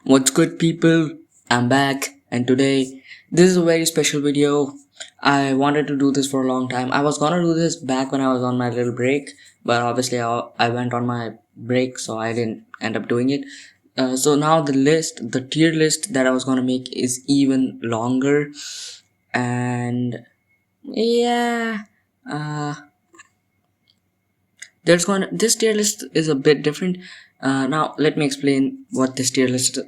What's good, people? I'm back, and today this is a very special video. I wanted to do this for a long time. I was gonna do this back when I was on my little break, but obviously I went on my break, so I didn't end up doing it. So now the tier list that I was gonna make is even longer, and yeah, uh, this tier list is a bit different. Now let me explain what this tier list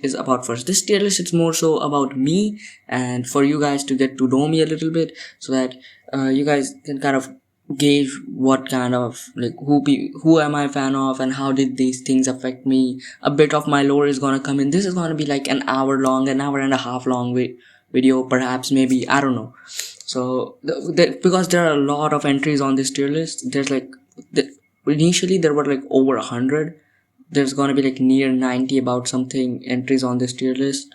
is about first. This tier list is more so about me and for you guys to get to know me a little bit, so that you guys can kind of gauge what kind of who am I a fan of and how did these things affect me. A bit of my lore is gonna come in. This is gonna be like an hour and a half long video, perhaps, maybe, I don't know. So because there are a lot of entries on this tier list, there's like initially there were like over 100. There's gonna be like near 90 about something entries on this tier list.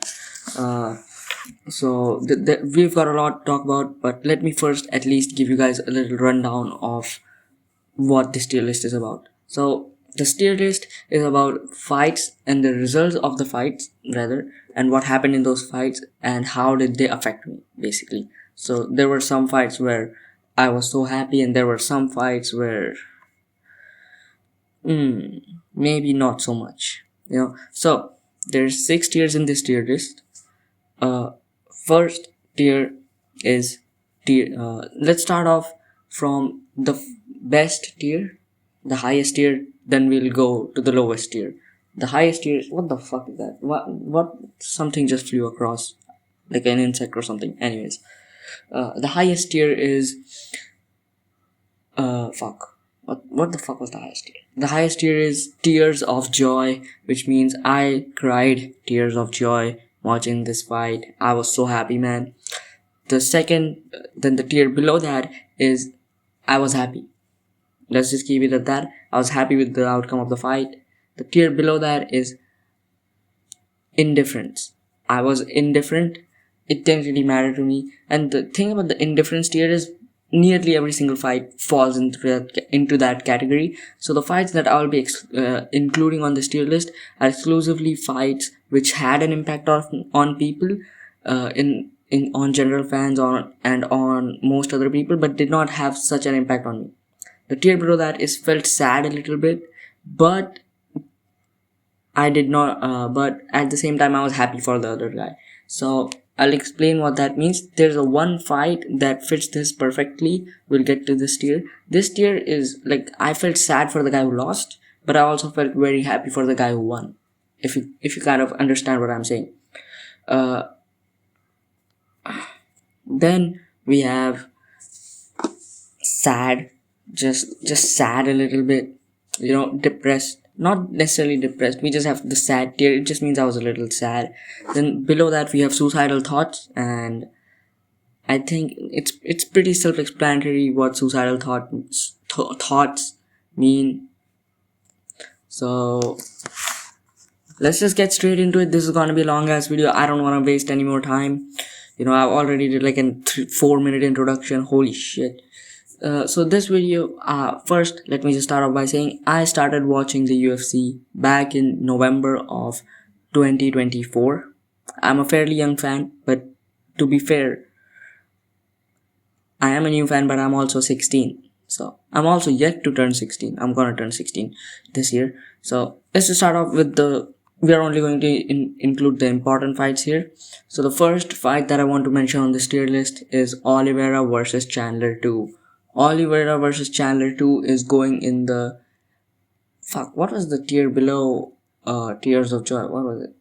So we've got a lot to talk about, but let me first at least give you guys a little rundown of what this tier list is about. So the tier list is about fights and the results of the fights, rather, and what happened in those fights and how did they affect me, basically. So there were some fights where I was so happy, and there were some fights where maybe not so much. So there's 6 tiers in this tier list. First tier is let's start off from the best tier, the highest tier, then we'll go to the lowest tier. The highest tier, what the fuck is that? What something just flew across, like an insect or something. Anyways, the highest tier is fuck. What the fuck was the highest tier? The highest tier is tears of joy, which means I cried tears of joy watching this fight. I was so happy, man. The second, then the tier below that is I was happy. Let's just keep it at that. I was happy with the outcome of the fight. The tier below that is indifference. I was indifferent. It didn't really matter to me. And the thing about the indifference tier is nearly every single fight falls into that category. So the fights that I'll be including on this tier list are exclusively fights which had an impact on people, on general fans and on most other people, but did not have such an impact on me. The tier below that is felt sad a little bit, but I did not, but at the same time I was happy for the other guy. So I'll explain what that means. There's a one fight that fits this perfectly. We'll get to this tier. This tier is like, I felt sad for the guy who lost, but I also felt very happy for the guy who won. If you kind of understand what I'm saying. Then we have sad, just sad a little bit, depressed. Not necessarily depressed, we just have the sad tier. It just means I was a little sad. Then below that we have suicidal thoughts, and I think it's pretty self-explanatory what suicidal thoughts mean. So let's just get straight into it. This is gonna be a long ass video. I don't want to waste any more time. I've already did like a 4-minute introduction. Holy shit. So this video, first let me just start off by saying I started watching the UFC back in November of 2024. I'm a fairly young fan, but to be fair, I am a new fan, but I'm also 16. So I'm also yet to turn 16. I'm gonna turn 16 this year. So let's just start off with we are only going to include the important fights here. So the first fight that I want to mention on this tier list is Oliveira versus Chandler 2. Oliveira versus Chandler 2 is going in the... Fuck, what was the tier below Tears of Joy? What was it?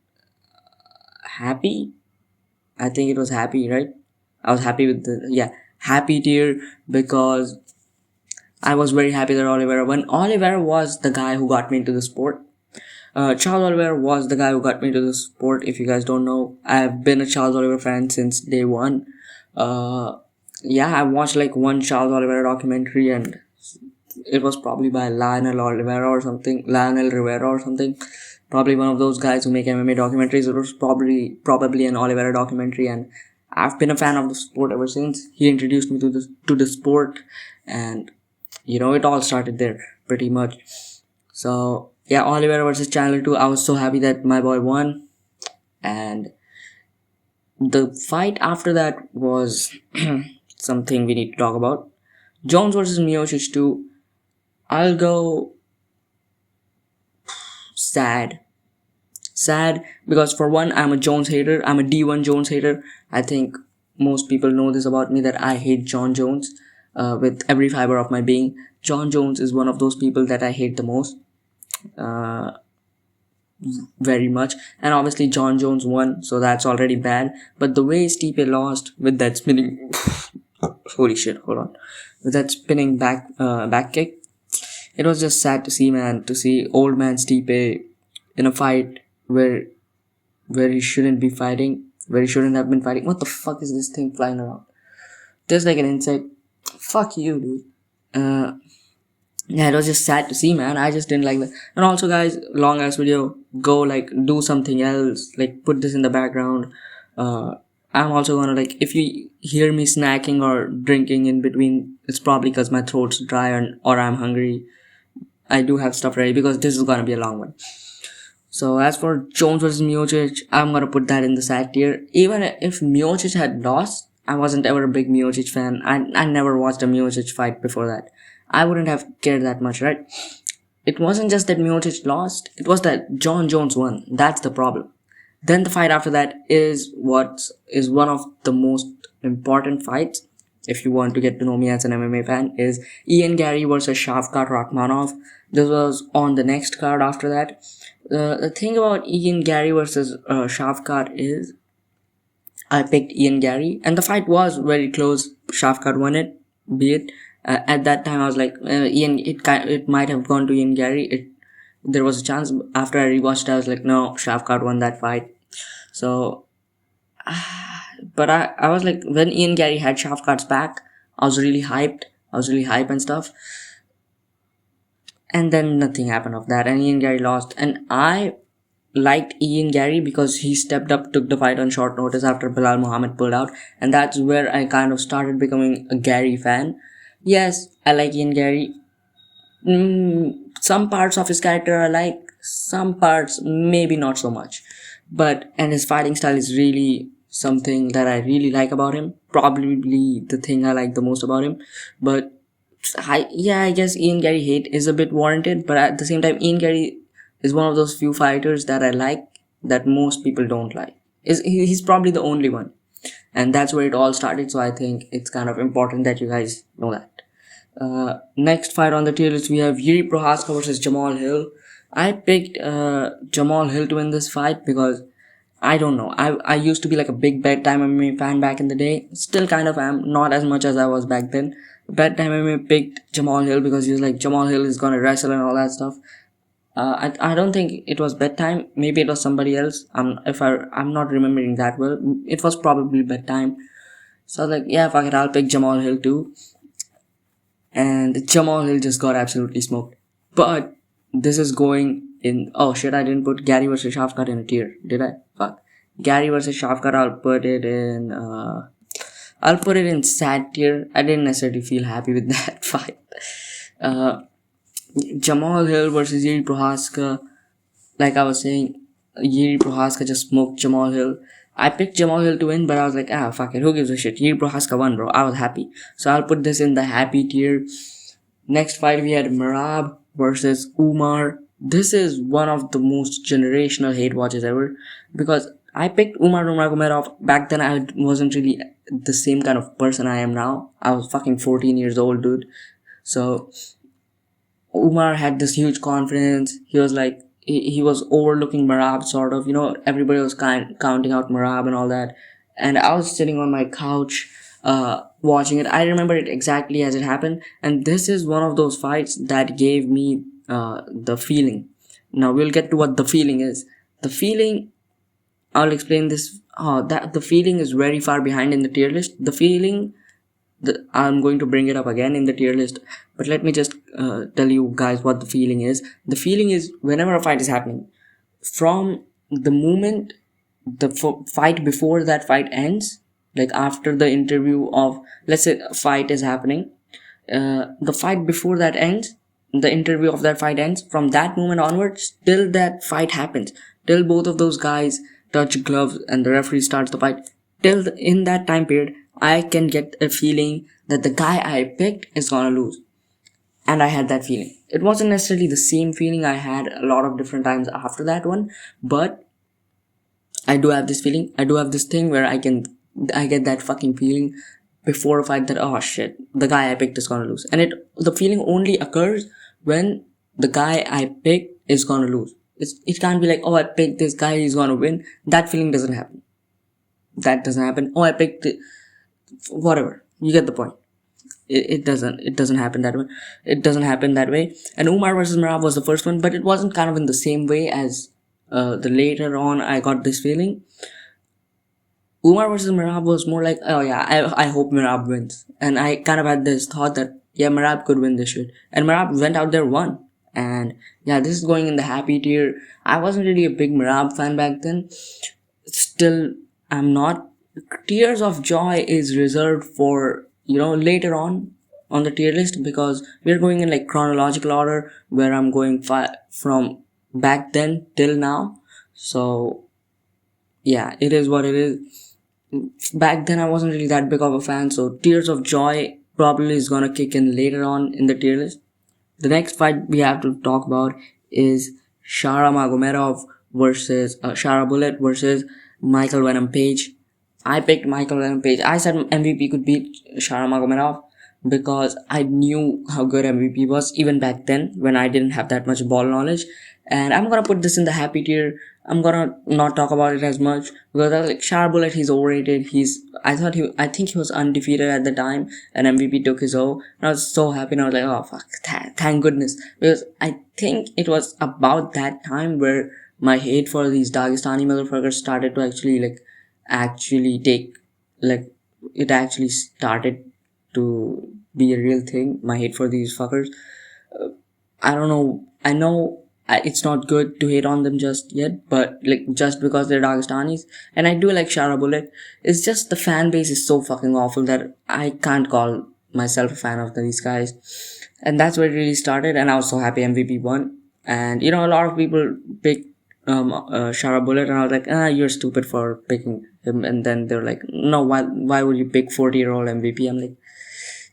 Happy? I think it was happy, right? I was happy with happy tier, because I was very happy that Oliveira won. Oliveira was the guy who got me into the sport. Charles Oliveira was the guy who got me into the sport. If you guys don't know, I've been a Charles Oliveira fan since day one. I watched like one Charles Oliveira documentary, and it was probably by Lionel Rivera or something. Probably one of those guys who make MMA documentaries. It was probably an Oliveira documentary, and I've been a fan of the sport ever since. He introduced me to the sport, and it all started there pretty much. So Yeah, Oliver versus Chandler 2. I was so happy that my boy won. And the fight after that was something we need to talk about. Jones versus Miocic 2. I'll go sad. Sad because for one, I'm a Jones hater. I'm a D1 Jones hater. I think most people know this about me, that I hate John Jones with every fiber of my being. John Jones is one of those people that I hate the most. Uh, very much. And obviously John Jones won, so that's already bad. But the way Stipe lost with that spinning holy shit, hold on. With that spinning back kick, it was just sad to see, man, to see old man Stipe in a fight where he shouldn't be fighting, where he shouldn't have been fighting. What the fuck is this thing flying around? There's like an insect. Fuck you, dude. Yeah, it was just sad to see, man. I just didn't like that. And also, guys, long ass video. Go like do something else. Like put this in the background. I'm also gonna like, if you hear me snacking or drinking in between, it's probably because my throat's dry or I'm hungry. I do have stuff ready because this is gonna be a long one. So as for Jones versus Miocic, I'm gonna put that in the sad tier. Even if Miocic had lost, I wasn't ever a big Miocic fan. I never watched a Miocic fight before that. I wouldn't have cared that much, right? It wasn't just that Miocic lost, it was that John Jones won. That's the problem. Then the fight after that is what is one of the most important fights, if you want to get to know me as an MMA fan, is Ian Gary versus Shavkat Rakhmonov. This was on the next card after that. The thing about Ian Gary versus Shavkat is I picked Ian Gary, and the fight was very close. Shavkat won it, be it. At that time, I was like, Ian. It might have gone to Ian Gary. There was a chance. After I rewatched, I was like, no, Shavkat won that fight. So, but I was like, when Ian Gary had Shavkat's back, I was really hyped. I was really hyped and stuff. And then nothing happened of that, and Ian Gary lost. And I liked Ian Gary because he stepped up, took the fight on short notice after Bilal Muhammad pulled out, and that's where I kind of started becoming a Gary fan. Yes, I like Ian Gary. Some parts of his character I like, some parts maybe not so much. And his fighting style is really something that I really like about him. Probably the thing I like the most about him. But I guess Ian Gary hate is a bit warranted, but at the same time, Ian Gary is one of those few fighters that I like that most people don't like. He's probably the only one, and that's where it all started. So I think it's kind of important that you guys know that. Next fight on the tier list, we have Yuri Prohaska versus Jamal Hill. I picked Jamal Hill to win this fight because I don't know. I used to be like a big bedtime MMA fan back in the day. Still kind of am, not as much as I was back then. Bedtime MMA picked Jamal Hill because he was like, Jamal Hill is gonna wrestle and all that stuff. I don't think it was bedtime. Maybe it was somebody else. I'm not remembering that well. It was probably bedtime. So I was like, yeah, fuck it, I'll pick Jamal Hill too. And Jamal Hill just got absolutely smoked. But this is going in. Oh shit! I didn't put Gary versus Shavkat in a tier, did I? Fuck. Gary versus Shavkat. I'll put it in. I'll put it in sad tier. I didn't necessarily feel happy with that fight. Jamal Hill versus Yuri Prohaska. Like I was saying, Yuri Prohaska just smoked Jamal Hill. I picked Jamal Hill to win, but I was like, fuck it, who gives a shit? Yuri Prohaska won, bro. I was happy. So I'll put this in the happy tier. Next fight, we had Merab versus Umar. This is one of the most generational hate watches ever, because I picked Umar Nurmagomedov. Back then, I wasn't really the same kind of person I am now. I was fucking 14 years old, dude. So Umar had this huge confidence. He was like, he was overlooking Merab, sort of, everybody was counting out Merab and all that. And I was sitting on my couch, watching it. I remember it exactly as it happened. And this is one of those fights that gave me, the feeling. Now we'll get to what the feeling is. The feeling, I'll explain this. That the feeling is very far behind in the tier list. The feeling, I'm going to bring it up again in the tier list, but let me just tell you guys what the feeling is. The feeling is whenever a fight is happening, from the moment the fight before that fight ends, like after the interview of, let's say a fight is happening, the fight before that ends, the interview of that fight ends, from that moment onwards till that fight happens, till both of those guys touch gloves and the referee starts the fight, in that time period, I can get a feeling that the guy I picked is gonna lose. And I had that feeling. It wasn't necessarily the same feeling I had a lot of different times after that one, but I do have this feeling. I do have this thing where I get that fucking feeling before a fight that, oh shit, the guy I picked is gonna lose. And the feeling only occurs when the guy I picked is gonna lose. It can't be like, oh, I picked this guy, he's gonna win. That feeling doesn't happen. That doesn't happen. Oh, I picked it. Whatever. You get the point. It doesn't happen that way. It doesn't happen that way. And Umar versus Merab was the first one, but it wasn't kind of in the same way as the later on I got this feeling. Umar versus Merab was more like, oh yeah, I hope Merab wins. And I kind of had this thought that, yeah, Merab could win this shit. And Merab went out there, won. And yeah, this is going in the happy tier. I wasn't really a big Merab fan back then. Still, I'm not. Tears of Joy is reserved for, later on the tier list, because we're going in like chronological order where I'm going from back then till now. So yeah, it is what it is. Back then I wasn't really that big of a fan, so Tears of Joy probably is gonna kick in later on in the tier list. The next fight we have to talk about is Shara Magomedov versus Shara Bullet versus Michael Venom Page. I picked Michael Venom Page. I said MVP could beat Shara Magomedov because I knew how good MVP was even back then when I didn't have that much ball knowledge. And I'm gonna put this in the happy tier. I'm gonna not talk about it as much because I was like, Shara Bullet, he's overrated. I think he was undefeated at the time, and MVP took his O. And I was so happy. And I was like, oh fuck, thank goodness, because I think it was about that time where my hate for these Dagestani motherfuckers started to actually take, like, it actually started to be a real thing. My hate for these fuckers. I don't know. I know it's not good to hate on them just yet, but like just because they're Dagestanis, and I do like Shara Bullet, it's just the fan base is so fucking awful that I can't call myself a fan of these guys, and that's where it really started. And I was so happy MVP won, and a lot of people pick Shara Bullet, and I was like, you're stupid for picking him, and then they're like, no, why would you pick 40-year-old MVP? I'm like,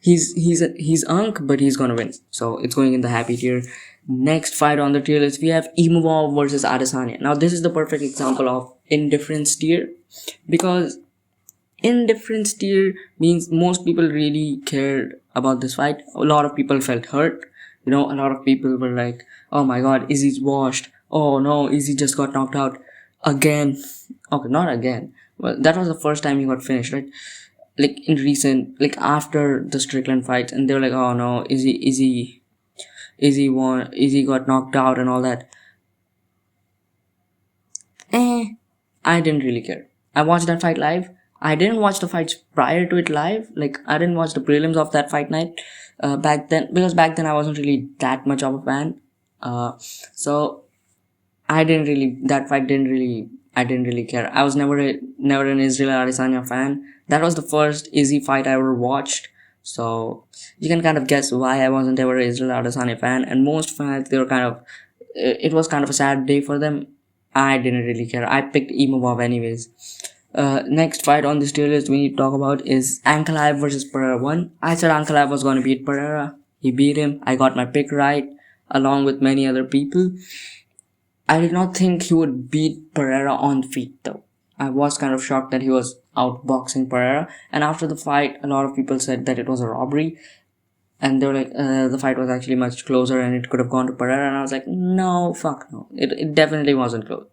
he's unk, but he's gonna win. So it's going in the happy tier. Next fight on the tier list, we have Imavov versus Adesanya. Now this is the perfect example of indifference tier, because indifference tier means most people really cared about this fight. A lot of people felt hurt. A lot of people were like, oh my god, Izzy's washed. Oh no, Izzy just got knocked out again. Okay, not again. Well, that was the first time he got finished, right? Like in recent, like after the Strickland fight, and they were like, oh no, Izzy won, Izzy got knocked out and all that. I didn't really care. I watched that fight live. I didn't watch the fights prior to it live. Like I didn't watch the prelims of that fight night back then, because back then I wasn't really that much of a fan. So I didn't really, that fight didn't really, I didn't really care. I was never an Israel Adesanya fan. That was the first Izzy fight I ever watched. So you can kind of guess why I wasn't ever an Israel Adesanya fan. And most fans, they were it was kind of a sad day for them. I didn't really care. I picked Imavov anyways. Next fight on this tier list we need to talk about is Ankalaev versus Pereira 1. I said Ankalaev was going to beat Pereira. He beat him. I got my pick right, along with many other people. I did not think he would beat Pereira on feet though. I was kind of shocked that he was outboxing Pereira. And after the fight, a lot of people said that it was a robbery. And they were like, the fight was actually much closer and it could have gone to Pereira. And I was like, no, fuck no. It definitely wasn't close.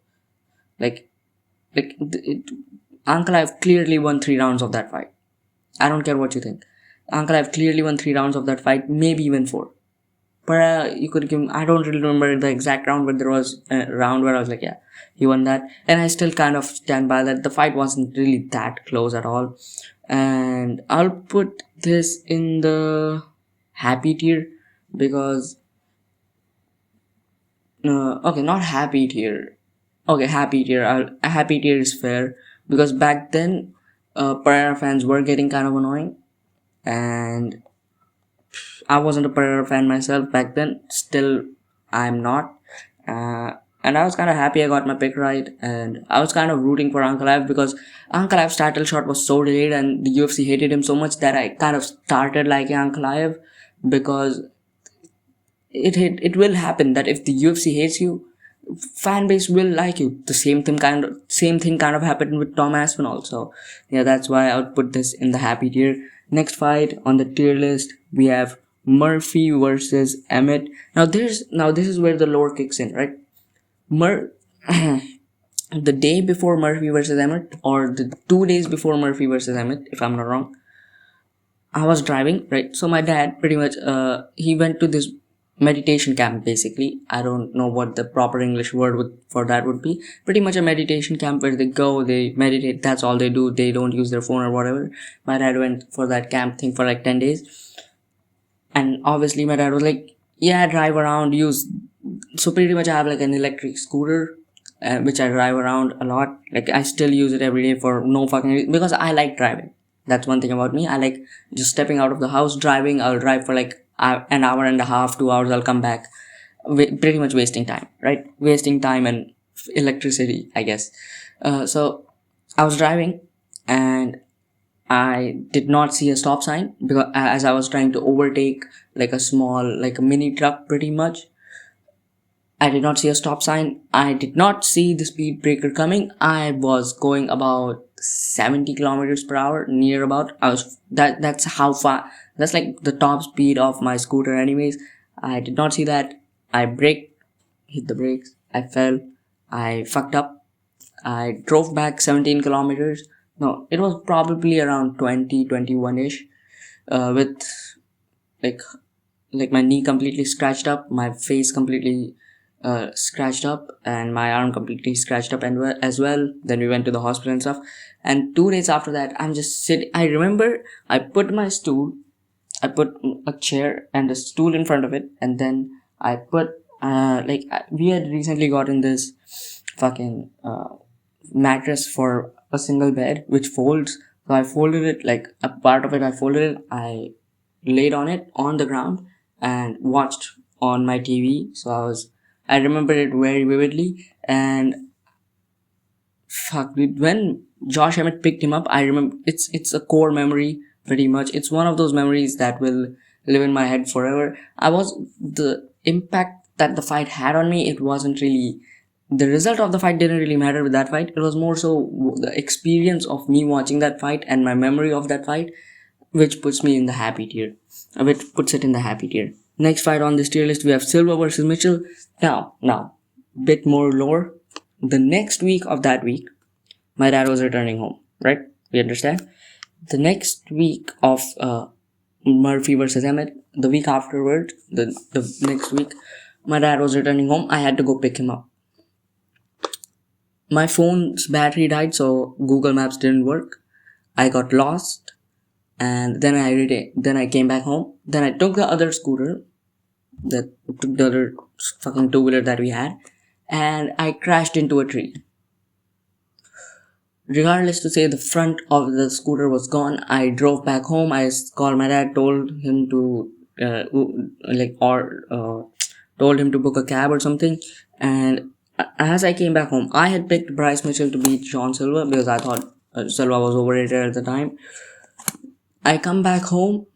Ankalaev clearly won 3 rounds of that fight. I don't care what you think. Ankalaev clearly won 3 rounds of that fight, maybe even 4. Pereira, you could give him, I don't really remember the exact round, but there was a round where I was like, yeah, he won that. And I still kind of stand by that. The fight wasn't really that close at all. And I'll put this in the happy tier because okay, not happy tier. Okay, happy tier. A happy tier is fair because back then Pereira fans were getting kind of annoying, and I wasn't a Pereira fan myself back then. Still, I'm not. Uh, and I was kind of happy I got my pick right. And I was kind of rooting for Uncle Ive because Uncle Ive's title shot was so delayed and the UFC hated him so much that I kind of started liking Uncle Ive because it will happen that if the UFC hates you, fan base will like you. The same thing kind of happened with Tom Aspinall. So yeah, that's why I would put this in the happy tier. Next fight on the tier list we have Murphy versus Emmett. Now this is where the lore kicks in, right? Mur the day before Murphy versus Emmett, or the 2 days before Murphy versus Emmett, if I'm not wrong, I was driving, right? So my dad pretty much he went to this meditation camp basically. I don't know what the proper English word for that would be. Pretty much a meditation camp where they go, they meditate, that's all they do. They don't use their phone or whatever. My dad went for that camp thing for like 10 days. And obviously my dad was like, yeah, drive around, use. So pretty much I have like an electric scooter which I drive around a lot. Like I still use it every day for no fucking reason because I like driving. That's one thing about me. I like just stepping out of the house, driving. I'll drive for like an hour and a half, 2 hours. I'll come back. Pretty much wasting time, right? Wasting time and electricity, I guess. So I was driving and I did not see a stop sign because as I was trying to overtake like a small, like a mini truck pretty much. I did not see a stop sign. I did not see the speed breaker coming. I was going about 70 kilometers per hour, near about. That's how far, that's like the top speed of my scooter anyways. I did not see that. I braked, hit the brakes. I fell. I fucked up. I drove back 17 kilometers. No, it was probably around 20, 21-ish, with like my knee completely scratched up, my face completely scratched up, and my arm completely scratched up and as well. Then we went to the hospital and stuff. And 2 days after that, I'm just sitting. I remember I put my stool, I put a chair and a stool in front of it, and then I put we had recently gotten this fucking mattress for a single bed which folds. So I folded it, like a part of it I folded it, I laid on it on the ground and watched on my TV. So I remember it very vividly. And fuck, dude, when Josh Emmett picked him up, I remember it's a core memory pretty much. It's one of those memories that will live in my head forever. The impact that the fight had on me, it wasn't really, the result of the fight didn't really matter with that fight. It was more so the experience of me watching that fight and my memory of that fight, which puts me in the happy tier. Which puts it in the happy tier. Next fight on this tier list, we have Silva versus Mitchell. Now, bit more lore. The next week of that week, my dad was returning home, right? We understand? The next week of Murphy versus Emmett, the week afterward, the next week, my dad was returning home. I had to go pick him up. My phone's battery died, so Google Maps didn't work. I got lost, and then I came back home. Then I took the other scooter, the other fucking two-wheeler that we had, and I crashed into a tree. Regardless to say, the front of the scooter was gone. I drove back home. I called my dad, told him to told him to book a cab or something. And as I came back home, I had picked Bryce Mitchell to beat John Silva because I thought Silva was overrated at the time. I come back home.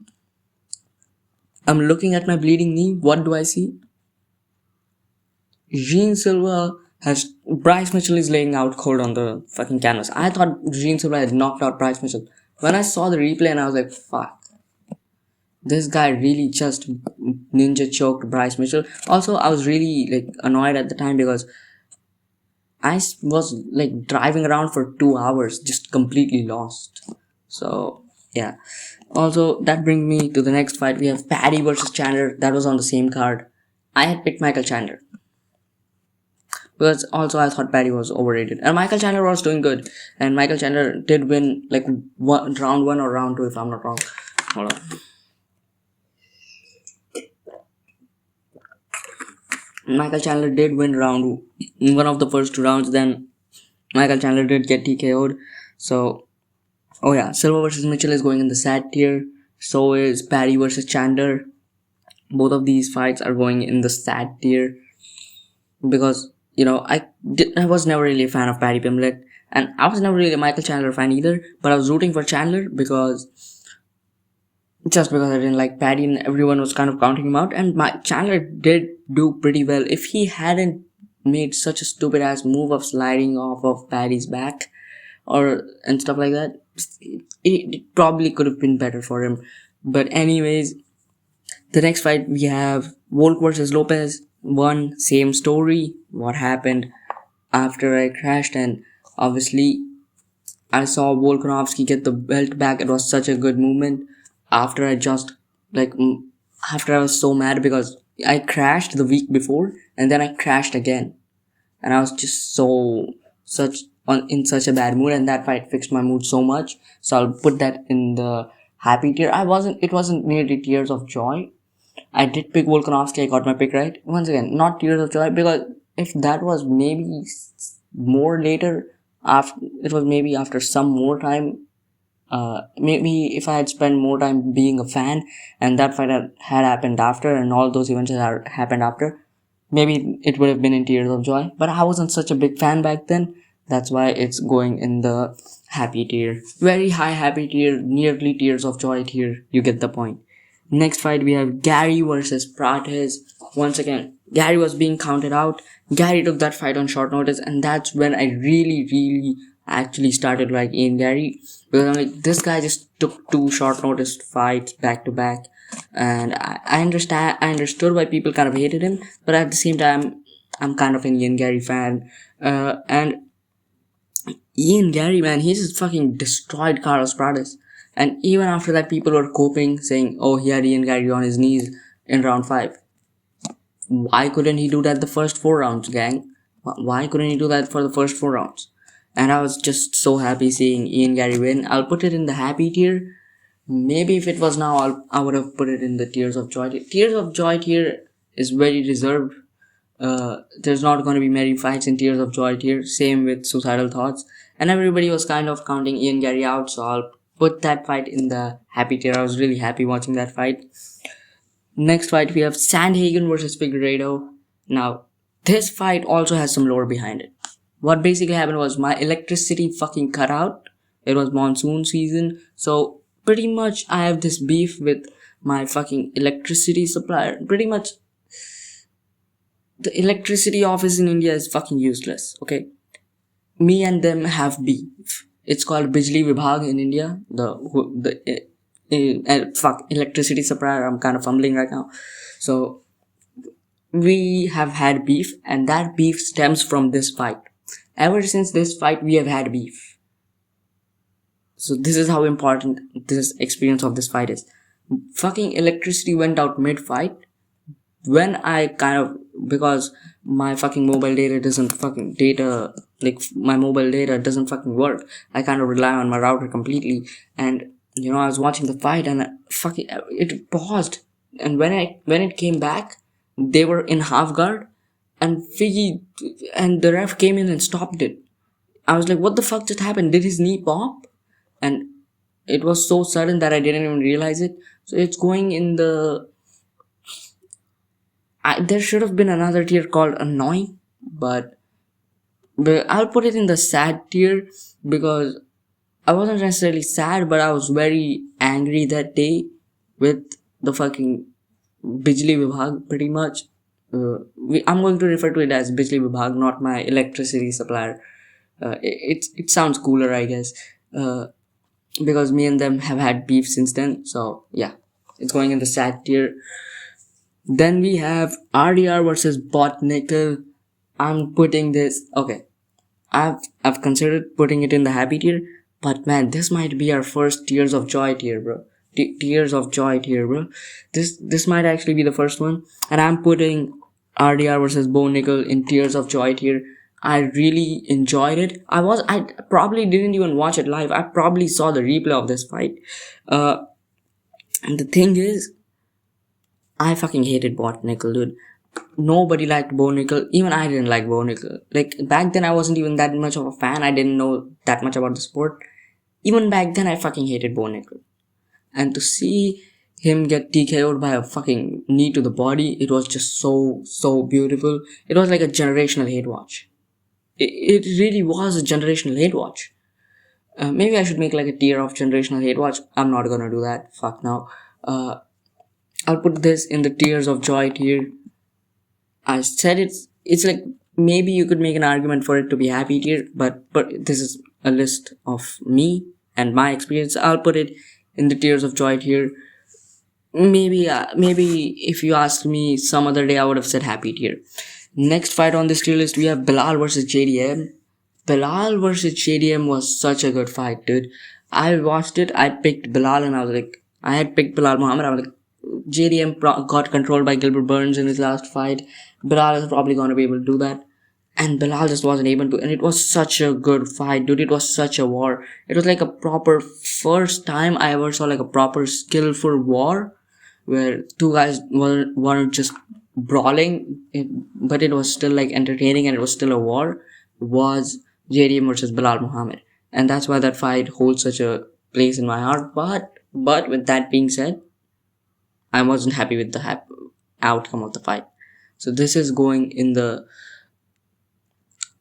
I'm looking at my bleeding knee. What do I see? Jean Silva has, Bryce Mitchell is laying out cold on the fucking canvas. I thought Jean Silva had knocked out Bryce Mitchell. When I saw the replay and I was like, fuck, this guy really just ninja choked Bryce Mitchell. Also, I was really like annoyed at the time because I was like driving around for 2 hours, just completely lost. So yeah. Also, that brings me to the next fight. We have Paddy versus Chandler. That was on the same card. I had picked Michael Chandler because also I thought Paddy was overrated, and Michael Chandler was doing good, and Michael Chandler did win like round 1 or round 2 if I'm not wrong. Hold on. Michael Chandler did win one of the first 2 rounds. Then Michael Chandler did get TKO'd. So, oh yeah, Silva versus Mitchell is going in the sad tier. So is Paddy versus Chandler. Both of these fights are going in the sad tier because I was never really a fan of Paddy Pimblett, and I was never really a Michael Chandler fan either. But I was rooting for Chandler because I didn't like Paddy and everyone was kind of counting him out. And my Chandler did do pretty well. If he hadn't made such a stupid ass move of sliding off of Paddy's back or and stuff like that, it probably could have been better for him. But anyways, the next fight we have Volk versus Lopez. One same story. What happened after I crashed, and obviously I saw Volkanovski get the belt back. It was such a good movement. After I just like after I was so mad because I crashed the week before and then I crashed again, and I was just in such a bad mood, and that fight fixed my mood so much. So I'll put that in the happy tier. It wasn't nearly tears of joy. I did pick Volkanovski. I got my pick right. Once again, not tears of joy because if that was maybe more later, after it was maybe after some more time. Maybe if I had spent more time being a fan, and that fight had happened after, and all those events had happened after, maybe it would have been in tears of joy. But I wasn't such a big fan back then. That's why it's going in the happy tier. Very high happy tier, nearly tears of joy tier. You get the point. Next fight we have Gary versus Prates. Once again, Gary was being counted out. Gary took that fight on short notice, and that's when I really actually started like Ian Gary, because I'm like, this guy just took two short notice fights back to back, and I understood why people kind of hated him, but at the same time I'm kind of an Ian Gary fan, and Ian Gary, man, he just fucking destroyed Carlos Prates. And even after that, people were coping, saying, oh, he had Ian Gary on his knees in round 5. Why couldn't he do that the first 4 rounds, gang? Why couldn't he do that for the first 4 rounds? And I was just so happy seeing Ian Gary win. I'll put it in the happy tier. Maybe if it was now, I would have put it in the tears of joy tier. Tears of joy tier is very reserved. There's not going to be many fights in tears of joy tier. Same with suicidal thoughts. And everybody was kind of counting Ian Gary out, so I'll put that fight in the happy tier. I was really happy watching that fight. Next fight we have Sandhagen versus Figueiredo. Now, this fight also has some lore behind it. What basically happened was my electricity fucking cut out. It was monsoon season, so pretty much I have this beef with my fucking electricity supplier. Pretty much the electricity office in India is fucking useless, okay? Me and them have beef. It's called Bijli Vibhag in India. Electricity supplier. I'm kind of fumbling right now. So we have had beef, and that beef stems from this fight. Ever since this fight, we have had beef. So this is how important this experience of this fight is. Fucking electricity went out mid-fight when I because my fucking mobile data doesn't fucking work. I kind of rely on my router completely, and I was watching the fight and it paused, and when it came back, they were in half guard, and the ref came in and stopped it. I was like, what the fuck just happened? Did his knee pop? And it was so sudden that I didn't even realize it. So it's going in the there should have been another tier called annoying, but I'll put it in the sad tier because I wasn't necessarily sad, but I was very angry that day with the fucking Bijli Vibhag, pretty much. I'm going to refer to it as Bijli Vibhag, not my electricity supplier. It sounds cooler, I guess, because me and them have had beef since then. So yeah, it's going in the sad tier. Then we have RDR versus Bot Nickel. I'm putting this. Okay, I've considered putting it in the happy tier, but man, this might be our first tears of joy tier, bro. Tears of joy tier, bro. This might actually be the first one, and I'm putting RDR versus Bo Nickel in tears of joy tier. I really enjoyed it. I probably didn't even watch it live. I probably saw the replay of this fight. And the thing is, I fucking hated Bo Nickel, dude. Nobody liked Bo Nickel. Even I didn't like Bo Nickel. Like, back then I wasn't even that much of a fan. I didn't know that much about the sport. Even back then I fucking hated Bo Nickel. And to see him get TKO'd by a fucking knee to the body, it was just so beautiful. It was like a generational hate watch. It really was a generational hate watch. Maybe I should make like a tier of generational hate watch. I'm not gonna do that. Fuck now. Uh, I'll put this in the tears of joy tier. I said it's like maybe you could make an argument for it to be happy tier, but this is a list of me and my experience. I'll put it in the tears of joy tier. Maybe if you asked me some other day, I would have said happy tier. Next fight on this tier list, we have Bilal versus JDM. Bilal versus JDM was such a good fight, dude. I watched it. I picked Bilal, and I was like, I had picked Bilal Muhammad. I was like, JDM got controlled by Gilbert Burns in his last fight. Bilal is probably going to be able to do that. And Bilal just wasn't able to. And it was such a good fight, dude. It was such a war. It was like a proper first time I ever saw like a proper skillful war where two guys weren't just brawling, but it was still like entertaining and it was still a war. Was JDM versus Bilal Muhammad. And that's why that fight holds such a place in my heart. But with that being said, I wasn't happy with the outcome of the fight. So this is going in the,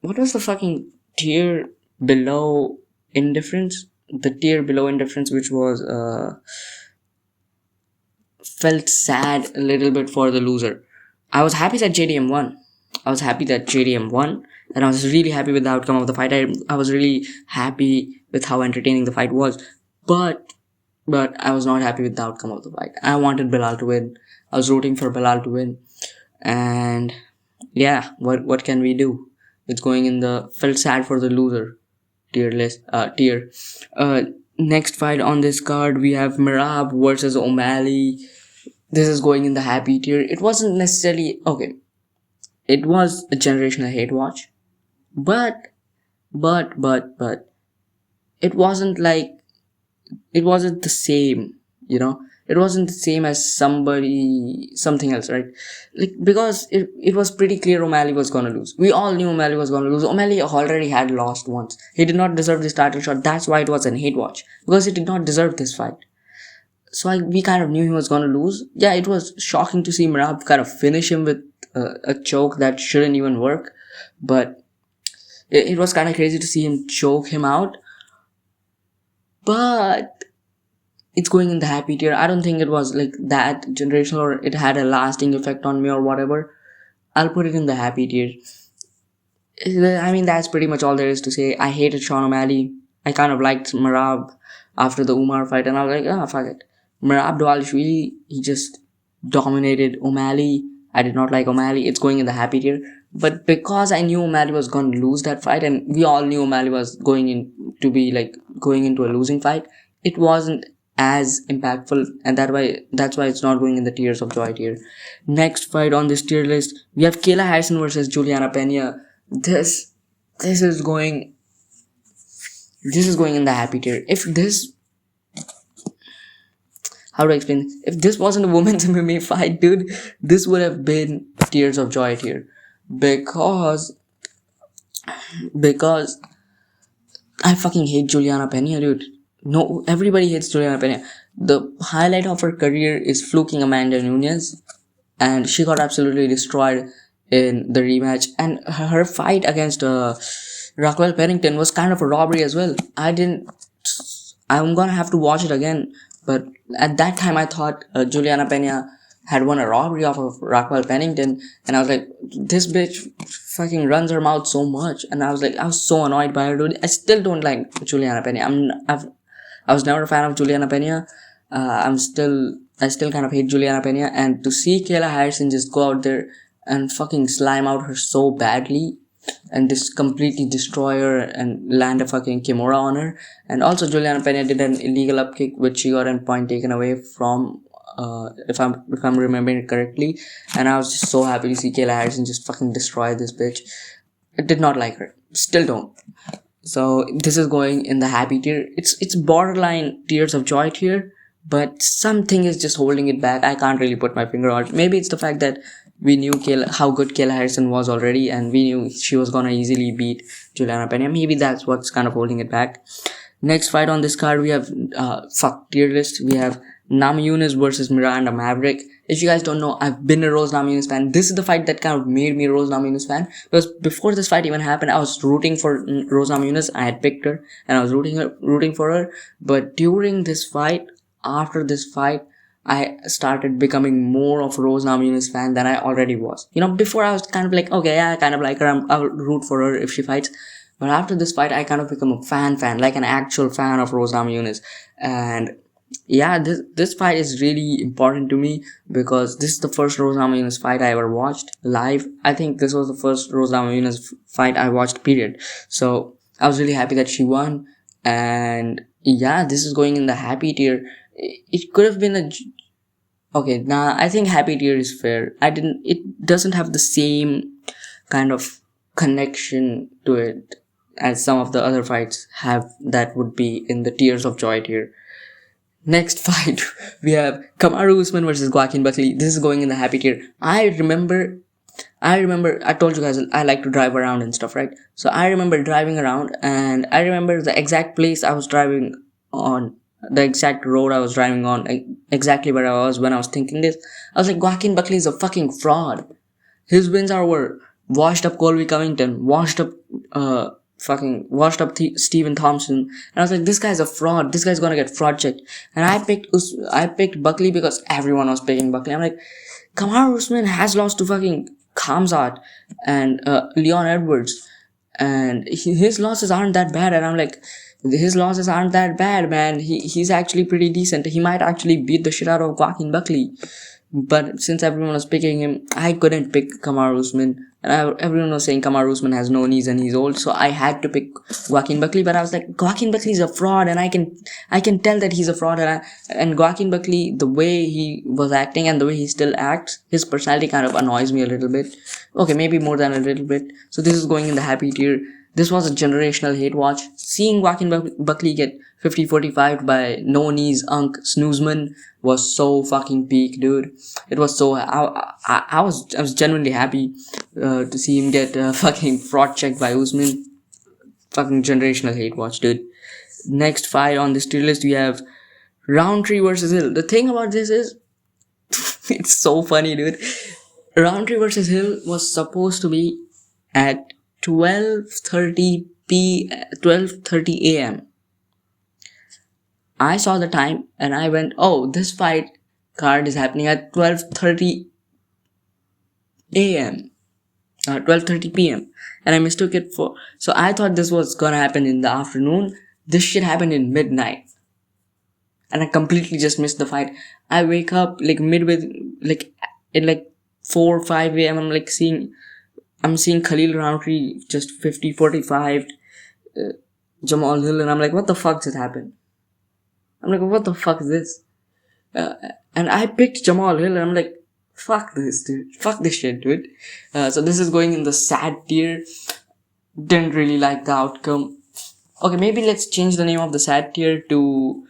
what was the fucking tier below indifference? The tier below indifference, which was felt sad a little bit for the loser. I was happy that JDM won. And I was really happy with the outcome of the fight. I was really happy with how entertaining the fight was. But I was not happy with the outcome of the fight. I wanted Bilal to win. I was rooting for Bilal to win. And yeah, what can we do? It's going in the felt sad for the loser tier. Next fight on this card, we have Mirab versus O'Malley. This is going in the happy tier. It wasn't necessarily okay. It was a generational hate watch, but it wasn't the same. It wasn't the same as something else, right? Like, because it was pretty clear O'Malley was gonna lose. We all knew O'Malley was gonna lose. O'Malley already had lost once. He did not deserve this title shot. That's why it was an hate watch, because he did not deserve this fight. So we kind of knew he was gonna lose. Yeah, it was shocking to see Mirab kind of finish him with a choke that shouldn't even work, but it was kind of crazy to see him choke him out. But it's going in the happy tier. I don't think it was like that generational or it had a lasting effect on me or whatever. I'll put it in the happy tier. I mean, that's pretty much all there is to say. I hated Sean O'Malley. I kind of liked Mirab after the Umar fight, and I was like, fuck it. Mirab Dvalishvili, he just dominated O'Malley. I did not like O'Malley. It's going in the happy tier. But because I knew O'Malley was going to lose that fight, and we all knew O'Malley was going into a losing fight, it wasn't as impactful, and that's why it's not going in the tears of joy tier. Next fight on this tier list, we have Kayla Harrison versus Juliana Pena. This is going in the happy tier. How do I explain this? If this wasn't a women's MMA fight, dude, this would have been tears of joy tier, because I fucking hate Juliana Pena, dude. No, everybody hates Juliana Pena. The highlight of her career is fluking Amanda Nunes, and she got absolutely destroyed in the rematch. And her fight against Raquel Pennington was kind of a robbery as well. I'm gonna have to watch it again, but at that time I thought Juliana Pena had won a robbery off of Raquel Pennington, and I was like, this bitch fucking runs her mouth so much, and I was so annoyed by her, dude. I still don't like Juliana Pena. I was never a fan of Juliana Pena. I still kind of hate Juliana Pena, and to see Kayla Harrison just go out there and fucking slime out her so badly and just completely destroy her and land a fucking Kimura on her. And also Juliana Pena did an illegal upkick, which she got a point taken away from, if I'm remembering it correctly. And I was just so happy to see Kayla Harrison just fucking destroy this bitch. I did not like her. Still don't. So this is going in the happy tier. It's borderline tears of joy tier, but something is just holding it back. I can't really put my finger on it. Maybe it's the fact that we knew how good Kayla Harrison was already, and we knew she was gonna easily beat Juliana Pena. Maybe that's what's kind of holding it back. Next fight on this card, we have tier list. We have Namajunas versus Miranda Maverick. If you guys don't know, I've been a Rose Namajunas fan. This is the fight that kind of made me a Rose Namajunas fan, because before this fight even happened, I was rooting for Rose Namajunas. I had picked her and I was rooting for her. But during this fight, after this fight, I started becoming more of a Rose Namajunas fan than I already was. You know, before I was kind of like, okay, yeah, I kind of like her. I'll root for her if she fights. But after this fight, I kind of become a fan, like an actual fan of Rose Namajunas. And yeah, this fight is really important to me, because this is the first Rose Namajunas fight I ever watched live. I think this was the first Rose Namajunas fight I watched, period. So I was really happy that she won. And yeah, this is going in the happy tier. It could have been okay, nah, I think happy tier is fair. It doesn't have the same kind of connection to it as some of the other fights have that would be in the tears of joy tier. Next fight, we have Kamaru Usman versus Joaquin Buckley. This is going in the happy tier. I remember, I told you guys I like to drive around and stuff, right? So I remember driving around, and I remember the exact place I was driving on, the exact road I was driving on, exactly where I was when I was thinking this. I was like, Joaquin Buckley is a fucking fraud. His wins are over washed up Colby Covington, washed up Stephen Thompson, and I was like, this guy's a fraud. This guy's gonna get fraud checked. And I picked Buckley because everyone was picking Buckley. I'm like, Kamaru Usman has lost to fucking Khamzat and Leon Edwards, and his losses aren't that bad. And I'm like, his losses aren't that bad, man. He's actually pretty decent. He might actually beat the shit out of Joaquin Buckley. But since everyone was picking him, I couldn't pick Kamaru Usman. And everyone was saying Kamaru Usman has no knees and he's old, so I had to pick Joaquin Buckley. But I was like, Joaquin Buckley's a fraud, and I can tell that he's a fraud. And Joaquin Buckley, the way he was acting and the way he still acts, his personality kind of annoys me a little bit. Okay, maybe more than a little bit. So this is going in the happy tier. This was a generational hate watch. Seeing Joaquin Buckley get 50-45 by no knees Unk Snoozman was so fucking peak, dude. It was so I was genuinely happy to see him get fucking fraud checked by Usman. Fucking generational hate watch, dude. Next fight on this tier list, we have Roundtree versus Hill. The thing about this is, it's so funny, dude. Roundtree versus Hill was supposed to be at 12:30 a.m. I saw the time and I went, oh, this fight card is happening at 12:30 a.m. 12:30 p.m. and I mistook it for, so I thought this was gonna happen in the afternoon. This shit happened in midnight, and I completely just missed the fight. I wake up like midway, like at like 4 or 5 a.m. I'm seeing Khalil Roundtree just 50-45 Jamal Hill, and I'm like, what the fuck just happened? I'm like, what the fuck is this? And I picked Jamal Hill, and I'm like, fuck this, dude. Fuck this shit, dude. So this is going in the sad tier. Didn't really like the outcome. Okay, maybe let's change the name of the sad tier to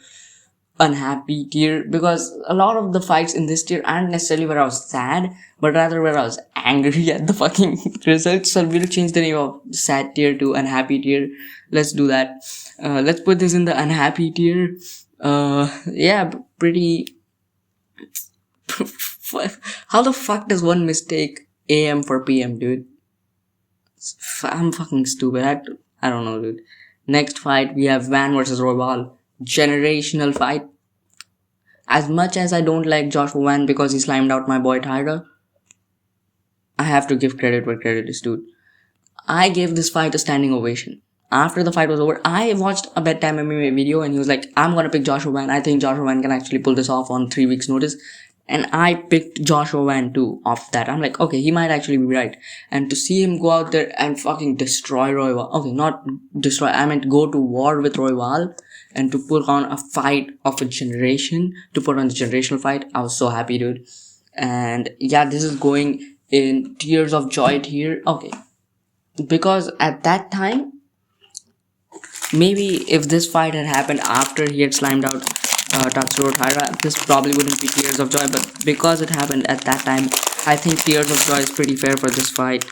unhappy tier, because a lot of the fights in this tier aren't necessarily where I was sad, but rather where I was angry at the fucking results. So we'll change the name of sad tier to unhappy tier. Let's do that. Let's put this in the unhappy tier. Yeah, pretty. How the fuck does one mistake AM for PM, dude? I'm fucking stupid. I don't know, dude. Next fight, we have Van versus Royval. Generational fight. As much as I don't like Joshua Van because he slimed out my boy Tyler, I have to give credit where credit is due. I gave this fight a standing ovation. After the fight was over, I watched a bedtime MMA video and he was like, I'm gonna pick Joshua Van. I think Joshua Van can actually pull this off on 3 weeks notice. And I picked Joshua Van too off that. I'm like, okay, he might actually be right. And to see him go out there and fucking destroy Royval. Okay, not destroy, I meant go to war with Royval and to put on a fight of a generation, to put on the generational fight. I was so happy, dude. And yeah, this is going in tears of joy tier. Okay. Because at that time, maybe if this fight had happened after he had slimed out Tatsuro Taira, this probably wouldn't be tears of joy, but because it happened at that time, I think tears of joy is pretty fair for this fight.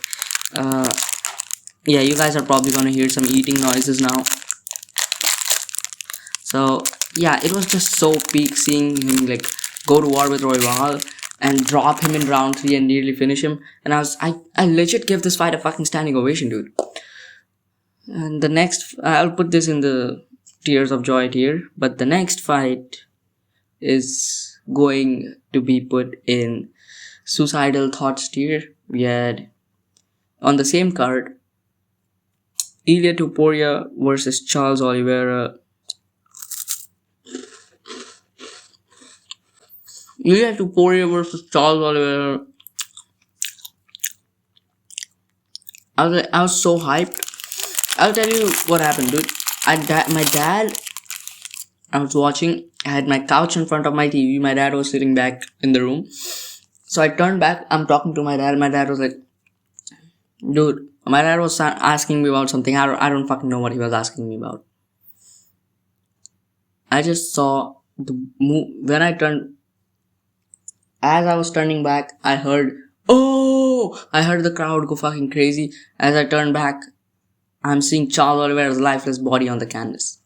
Yeah, you guys are probably gonna hear some eating noises now. So yeah, it was just so peak seeing him like go to war with Royval and drop him in round 3 and nearly finish him. And I legit give this fight a fucking standing ovation, dude. And the next, I'll put this in the tears of joy tier, but the next fight is going to be put in suicidal thoughts tier. We had on the same card Ilya Tuporia versus Charles Oliveira. Ilya Tuporia versus Charles Oliveira. I was so hyped. I'll tell you what happened, dude. My dad, I was watching. I had my couch in front of my TV. My dad was sitting back in the room. So I turned back. I'm talking to my dad. My dad was like, dude, my dad was asking me about something. I don't fucking know what he was asking me about. I just saw the move. When I turned, as I was turning back, I heard, oh! I heard the crowd go fucking crazy. As I turned back, I'm seeing Charles Oliveira's lifeless body on the canvas.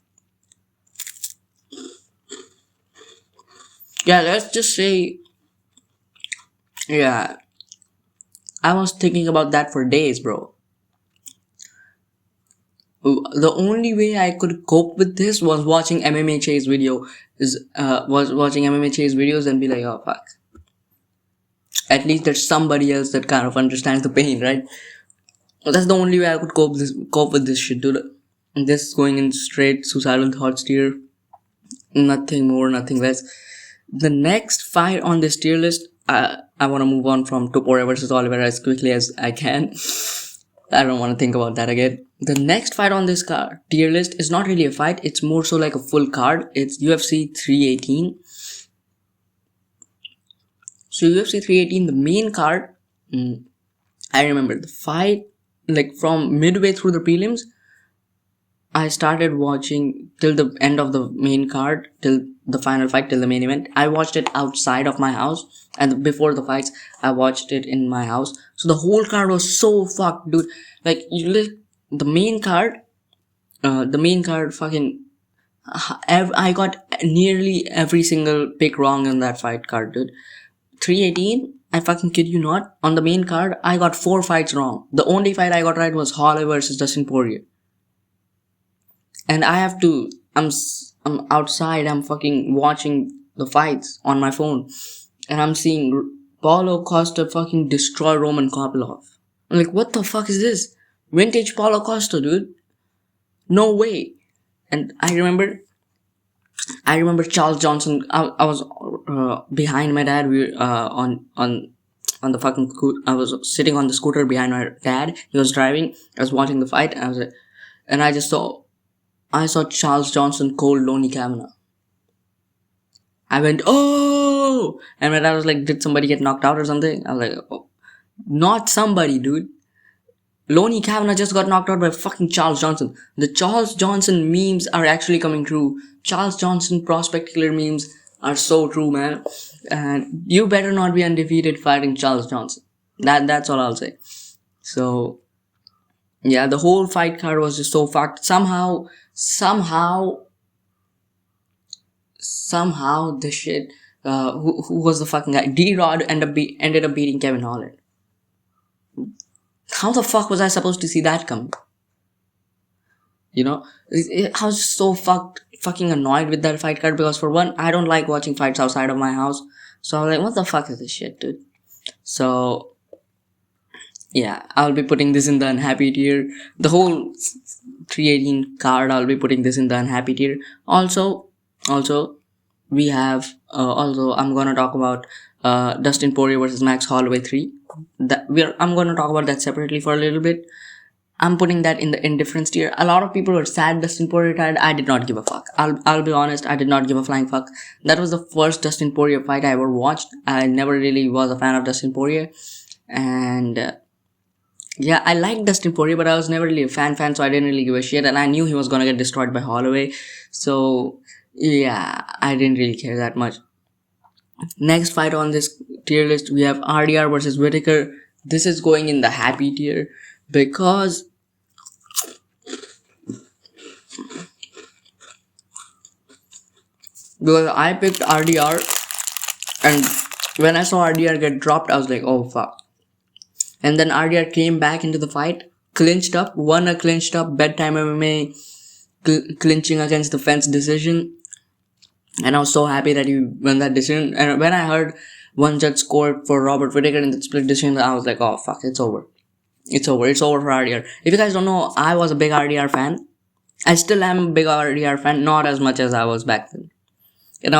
Yeah, let's just say, yeah, I was thinking about that for days, bro. The only way I could cope with this was watching MMA Chase was watching MMA Chase videos and be like, oh fuck. At least there's somebody else that kind of understands the pain, right? That's the only way I could cope with this shit, dude. And this is going in straight suicidal thoughts tier. Nothing more, nothing less. The next fight on this tier list, I want to move on from Topuria versus Oliveira as quickly as I can. I don't want to think about that again. The next fight on this tier list is not really a fight. It's more so like a full card. It's UFC 318. So UFC 318, the main card. I remember the fight, like from midway through the prelims, I started watching till the end of the main card, till the final fight, till the main event. I watched it outside of my house, and before the fights, I watched it in my house. So the whole card was so fucked, dude. Like the main card, fucking. I got nearly every single pick wrong in that fight card, dude. 318, I fucking kid you not. On the main card, I got 4 fights wrong. The only fight I got right was Holloway versus Dustin Poirier. And I have to, I'm outside, I'm fucking watching the fights on my phone. And I'm seeing Paulo Costa fucking destroy Roman Kopylov. I'm like, what the fuck is this? Vintage Paulo Costa, dude. No way. And I remember Charles Johnson. I was behind my dad. On the fucking I was sitting on the scooter behind my dad. He was driving. I was watching the fight. And I saw Charles Johnson cold Lonnie Kavanagh. I went, oh! And my dad was like, did somebody get knocked out or something? I was like, oh, not somebody, dude. Lonnie Kavanagh just got knocked out by fucking Charles Johnson. The Charles Johnson memes are actually coming true. Charles Johnson prospect killer memes are so true, man. And you better not be undefeated fighting Charles Johnson. That's all I'll say. So, yeah, the whole fight card was just so fucked. Somehow, the shit, who was the fucking guy? D-Rod ended up beating Kevin Holland. How the fuck was I supposed to see that coming? You know, I was just so fucking annoyed with that fight card because for one, I don't like watching fights outside of my house. So I was like, what the fuck is this shit, dude? So, yeah, I'll be putting this in the unhappy tier. The whole 318 card, I'll be putting this in the unhappy tier. Also, we have, I'm gonna talk about Dustin Poirier versus Max Holloway 3. I'm gonna talk about that separately for a little bit. I'm putting that in the indifference tier. A lot of people were sad Dustin Poirier retired. I did not give a fuck. I'll be honest, I did not give a flying fuck. That was the first Dustin Poirier fight I ever watched. I never really was a fan of Dustin Poirier. And yeah, I liked Dustin Poirier, but I was never really a fan, so I didn't really give a shit. And I knew he was gonna get destroyed by Holloway. So yeah, I didn't really care that much. Next fight on this tier list, we have RDR versus Whitaker. This is going in the happy tier because because I picked RDR, and when I saw RDR get dropped, I was like, oh fuck. And then RDR came back into the fight, clinched up, won a clinched up bedtime MMA clinching against the fence decision. And I was so happy that he won that decision. And when I heard one judge scored for Robert Whittaker in the split decision, I was like, oh fuck, it's over. It's over. It's over for RDR. If you guys don't know, I was a big RDR fan. I still am a big RDR fan, not as much as I was back then. And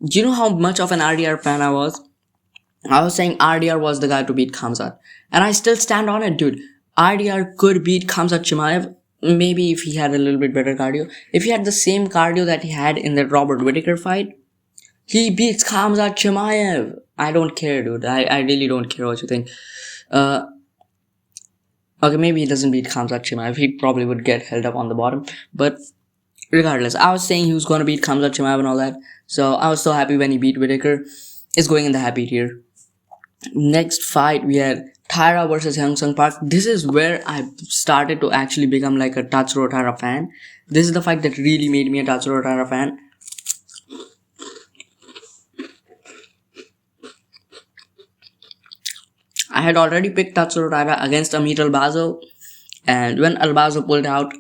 do you know how much of an RDR fan I was? I was saying RDR was the guy to beat Khamzat. And I still stand on it, dude. RDR could beat Khamzat Chimaev. Maybe if he had a little bit better cardio. If he had the same cardio that he had in the Robert Whittaker fight, he beats Khamzat Chimaev. I don't care, dude. I really don't care what you think. Okay, maybe he doesn't beat Khamzat Chimaev. He probably would get held up on the bottom. But regardless, I was saying he was going to beat Khamzat Chimaev and all that. So I was so happy when he beat Whittaker. It's going in the happy tier. Next fight, we had Tyra versus Hyung Sung Park. This is where I started to actually become like a Tatsuro Tyra fan. This is the fight that really made me a Tatsuro Tyra fan. I had already picked Tatsuro Tyra against Amit Albazo, and when Albazo pulled out,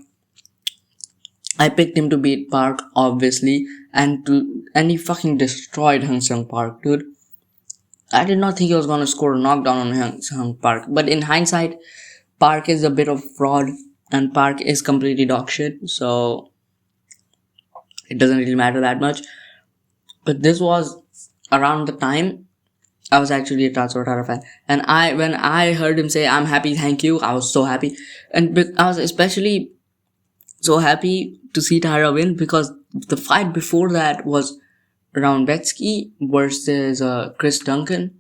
I picked him to beat Park, obviously, and he fucking destroyed Hyung Sung Park, dude. I did not think he was gonna score a knockdown on Hyung Sung Park, but in hindsight, Park is a bit of fraud, and Park is completely dog shit, so it doesn't really matter that much. But this was around the time I was actually a Tatsuro Tyra fan, and when I heard him say "I'm happy, thank you," I was so happy, and I was especially so happy to see Tyra win because the fight before that was Roundbetsky versus Chris Duncan.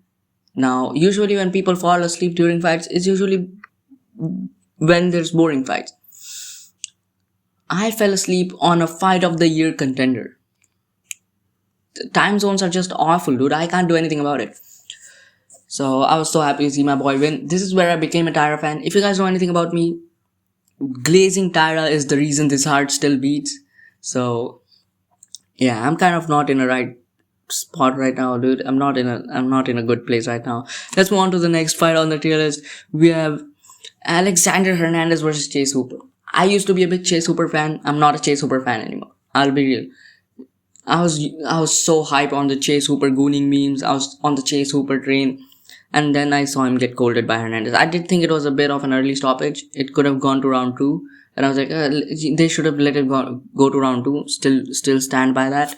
Now, usually when people fall asleep during fights, it's usually when there's boring fights. I fell asleep on a fight of the year contender. The time zones are just awful, dude. I can't do anything about it. So I was so happy to see my boy win. This is where I became a Tyra fan. If you guys know anything about me, glazing Tyra is the reason this heart still beats. So yeah, I'm kind of not in a right spot right now, dude. I'm not in a good place right now. Let's move on to the next fight on the tier list. We have Alexander Hernandez versus Chase Hooper. I used to be a big Chase Hooper fan. I'm not a Chase Hooper fan anymore. I'll be real. I was so hype on the Chase Hooper gooning memes. I was on the Chase Hooper train. And then I saw him get colded by Hernandez. I did think it was a bit of an early stoppage. It could have gone to round 2. And I was like, they should have let it go to round 2. Still stand by that.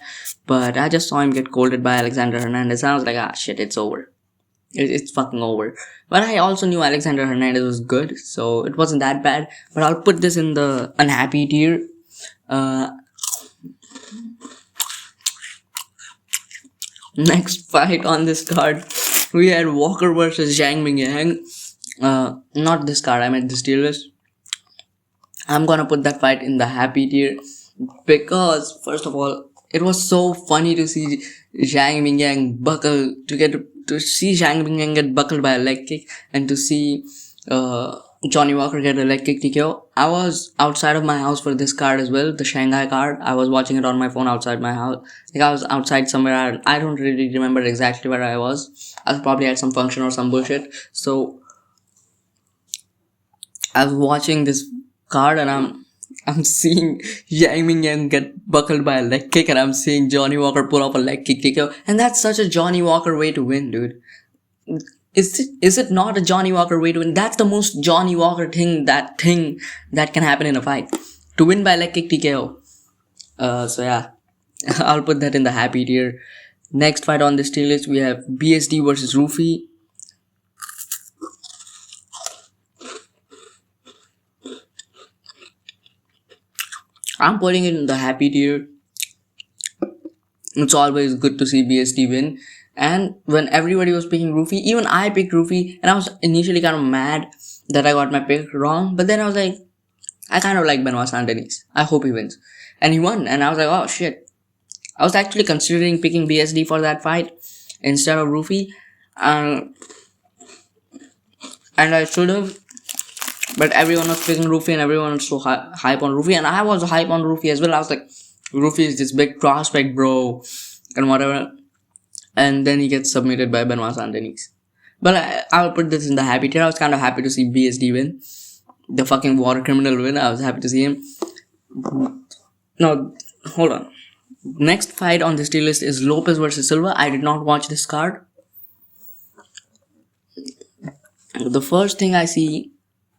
But I just saw him get colded by Alexander Hernandez. And I was like, shit, it's over. It's fucking over. But I also knew Alexander Hernandez was good. So it wasn't that bad. But I'll put this in the unhappy tier. Next fight on this card, we had Walker versus Zhang Mingyang. Not this card, I meant this tier list. I'm gonna put that fight in the happy tier because, first of all, it was so funny to see Zhang Mingyang get buckled by a leg kick, and to see Johnny Walker get a leg kick TKO. I was outside of my house for this card as well, the Shanghai card. I was watching it on my phone outside my house. Like I was outside somewhere. I don't really remember exactly where I was. I was probably at some function or some bullshit. So I was watching this card and I'm seeing Yang Mingyang get buckled by a leg kick, and I'm seeing Johnny Walker pull off a leg kick TKO. And that's such a Johnny Walker way to win, dude. Is it not a Johnny Walker way to win? That's the most Johnny Walker thing that can happen in a fight. To win by leg kick TKO. So yeah, I'll put that in the happy tier. Next fight on this tier list, we have BSD versus Rufy. I'm putting it in the happy tier. It's always good to see BSD win. And when everybody was picking Rufy, even I picked Rufy, and I was initially kind of mad that I got my pick wrong. But then I was like, I kind of like Benoit Saint-Denis. I hope he wins. And he won. And I was like, oh shit. I was actually considering picking BSD for that fight instead of Rufy. And I should have. But everyone was picking Rufy and everyone was so hype on Rufy. And I was hype on Rufy as well. I was like, Rufy is this big prospect, bro, and whatever. And then he gets submitted by Benoit Saint-Denis. But I'll put this in the happy tier. I was kind of happy to see BSD win. The fucking water criminal win. I was happy to see him. No, hold on. Next fight on this tier list is Lopez versus Silva. I did not watch this card. The first thing I see...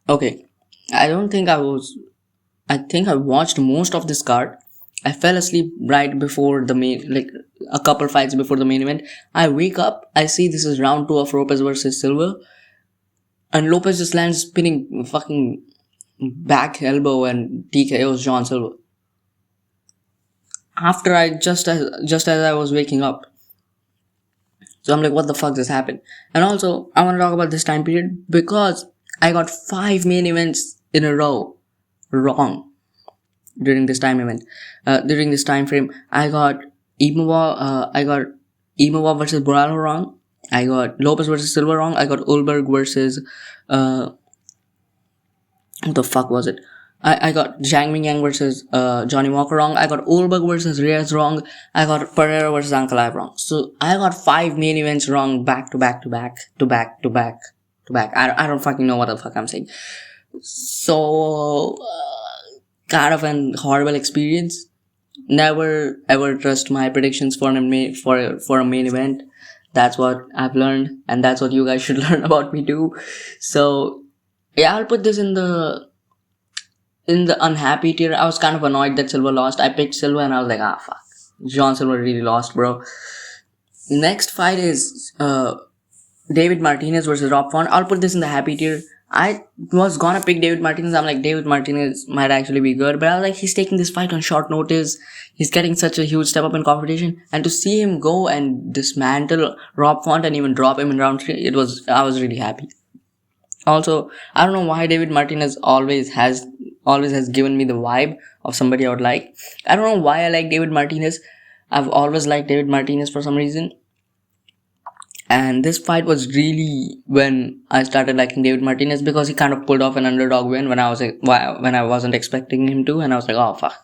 Okay. I think I watched most of this card. I fell asleep right before the main, like a couple fights before the main event. I wake up, I see this is round 2 of Lopez versus Silva, and Lopez just lands spinning fucking back elbow and TKOs John Silva. After just as I was waking up. So I'm like, what the fuck just happened? And also, I want to talk about this time period because I got 5 main events in a row wrong. During this time frame, I got Imova versus Borralho wrong. I got Lopez versus Silva wrong. I got Ulberg versus what the fuck was it? I got Zhang Mingyang versus Johnny Walker wrong. I got Ulberg versus Reyes wrong. I got Pereira versus Ankalaev wrong. So I got 5 main events wrong back to back. I don't fucking know what the fuck I'm saying. So kind of an horrible experience. Never ever trust my predictions for a main event. That's what I've learned, and that's what you guys should learn about me too. So yeah, I'll put this in the unhappy tier. I was kind of annoyed that Silva lost. I picked Silva and I was like, fuck, John Silva really lost, bro. Next fight is David Martinez versus Rob Font. I'll put this in the happy tier. I was gonna pick David Martinez. I'm like, David Martinez might actually be good. But I was like, he's taking this fight on short notice. He's getting such a huge step up in competition. And to see him go and dismantle Rob Font and even drop him in round 3, I was really happy. Also, I don't know why David Martinez always has given me the vibe of somebody I would like. I don't know why I like David Martinez. I've always liked David Martinez for some reason. And this fight was really when I started liking David Martinez because he kind of pulled off an underdog win when I wasn't expecting him to, and I was like, oh fuck,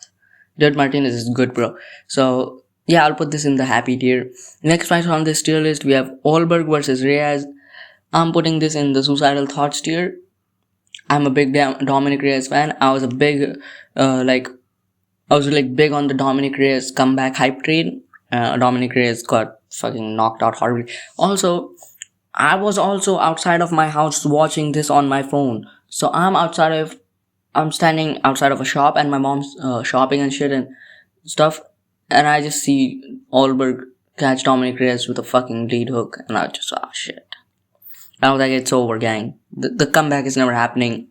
David Martinez is good, bro. So yeah, I'll put this in the happy tier. Next fight on this tier list, we have Ulberg versus Reyes. I'm putting this in the suicidal thoughts tier. I'm a big Dominic Reyes fan. I was big on the Dominic Reyes comeback hype train. Dominic Reyes got fucking knocked out horribly. Also, I was also outside of my house watching this on my phone. So I'm standing outside of a shop and my mom's shopping and shit and stuff. And I just see Ulberg catch Dominic Reyes with a fucking lead hook. And I just, shit. I was like, it's over, gang. The comeback is never happening.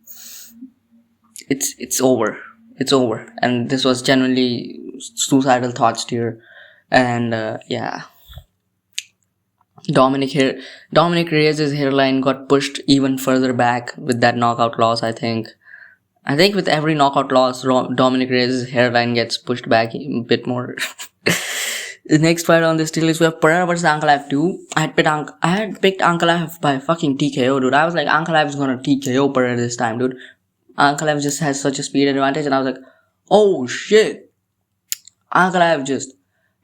It's over. It's over. And this was genuinely suicidal thoughts tier. And yeah. Dominic Reyes' hairline got pushed even further back with that knockout loss, I think. With every knockout loss, Dominic Reyes' hairline gets pushed back a bit more. The next fight on this list, we have Pereira versus Ankalaev 2. I had picked Ankalaev by fucking TKO, dude. I was like, Ankalaev is gonna TKO Pereira this time, dude. Ankalaev just has such a speed advantage, and I was like, oh shit. Ankalaev just...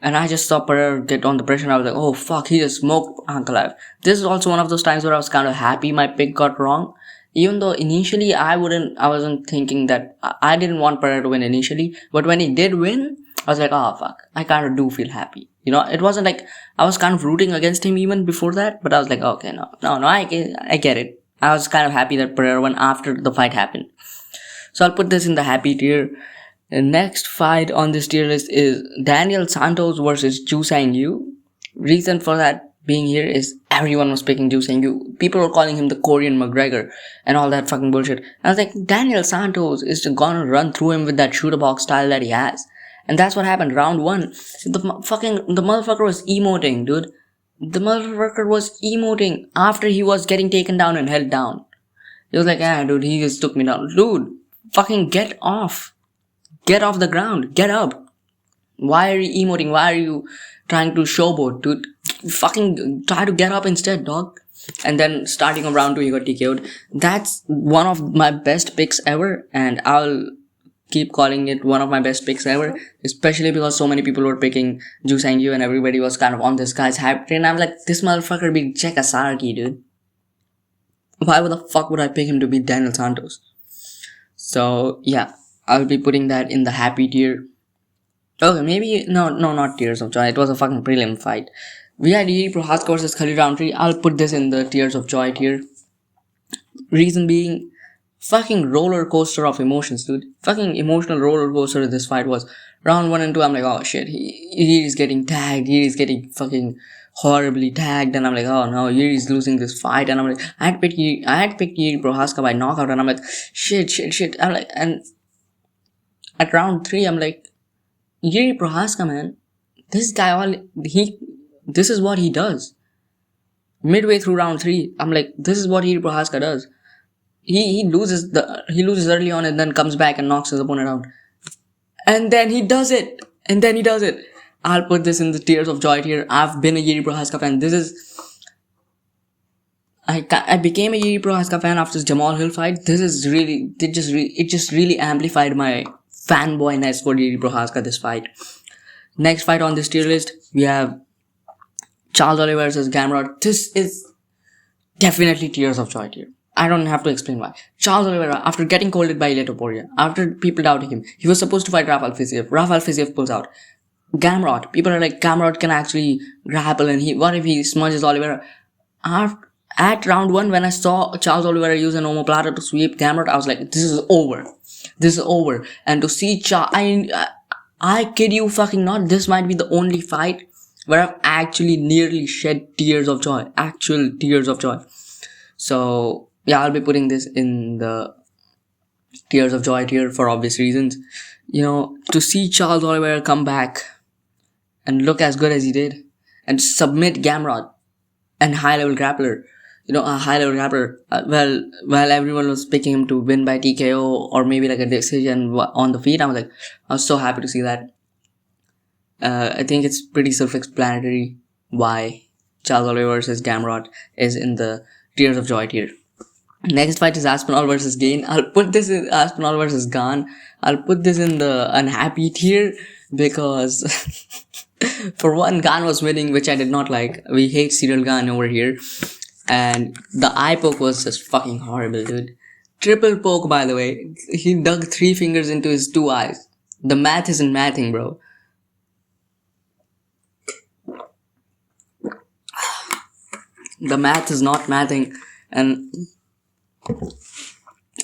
And I just saw Pereira get on the pressure and I was like, oh fuck, he just smoked Ankalaev. This is also one of those times where I was kind of happy my pick got wrong. Even though initially I wasn't thinking that, I didn't want Pereira to win initially. But when he did win, I was like, oh fuck, I kind of do feel happy. You know, it wasn't like, I was kind of rooting against him even before that. But I was like, okay, no, I get it. I was kind of happy that Pereira won after the fight happened. So I'll put this in the happy tier. The next fight on this tier list is Daniel Santos versus Ju Sang-yu. Reason for that being here is everyone was picking Ju Sang-yu. People were calling him the Korean McGregor and all that fucking bullshit. And I was like, Daniel Santos is just gonna run through him with that shooter box style that he has. And that's what happened. Round 1. The motherfucker was emoting, dude. The motherfucker was emoting after he was getting taken down and held down. He was like, dude, he just took me down. Dude, fucking get off. Get off the ground. Get up. Why are you emoting? Why are you trying to showboat, dude? Fucking try to get up instead, dog. And then starting of round 2, he got TKO'd. That's one of my best picks ever. And I'll keep calling it one of my best picks ever, especially because so many people were picking Ju Sang-yu and everybody was kind of on this guy's hype train. I'm like, this motherfucker beat Jack Asaraki, dude. Why the fuck would I pick him to beat Daniel Santos? So yeah, I'll be putting that in the happy tier. Okay, maybe no, not Tears of Joy. It was a fucking prelim fight. We had Yuri Prohaska versus Khalid Roundtree. I'll put this in the Tears of Joy tier. Reason being, fucking roller coaster of emotions, dude. Fucking emotional roller coaster this fight was. Round 1 and 2, I'm like, oh shit, he is getting tagged, he is getting fucking horribly tagged, and I'm like, oh no, Yuri's losing this fight, and I'm like, I had picked Yuri Prohaska by knockout, and I'm like, shit. I'm like, and at round 3, I'm like, Yuri Prohaska, man, this guy, this is what he does. Midway through round 3, I'm like, this is what Yuri Prohaska does. He loses early on and then comes back and knocks his opponent out. And then he does it. I'll put this in the Tears of Joy tier. I've been a Yuri Prohaska fan. I became a Yuri Prohaska fan after this Jamal Hill fight. It just really amplified my fanboyness for Yuri Prohaska, this fight. Next fight on this tier list, we have Charles Oliveira versus Gamrot. This is definitely Tears of Joy tier. I don't have to explain why. Charles Oliveira, after getting colded by Ilia Topuria, after people doubting him, he was supposed to fight Rafael Fiziev. Rafael Fiziev pulls out. Gamrot, people are like, Gamrot can actually grapple, and what if he smudges Oliveira? At round 1, when I saw Charles Oliveira use an omoplata to sweep Gamrot, I was like, this is over. And to see I kid you fucking not, this might be the only fight where I've actually nearly shed tears of joy. Actual tears of joy. So, yeah, I'll be putting this in the Tears of Joy tier for obvious reasons. To see Charles Oliveira come back and look as good as he did and submit Gamrot and high-level grappler. A high-level grappler. While everyone was picking him to win by TKO or maybe like a decision on the feet, I was so happy to see that. I think it's pretty self-explanatory why Charles Oliveira versus Gamrot is in the Tears of Joy tier. Next fight is Aspinall versus Gain. I'll put this in Aspinall versus Gane. I'll put this in the unhappy tier because for one, Gane was winning, which I did not like. We hate Cyril Gane over here. And the eye poke was just fucking horrible, dude. Triple poke, by the way. He dug 3 fingers into his 2 eyes. The math isn't mathing, bro. The math is not mathing. And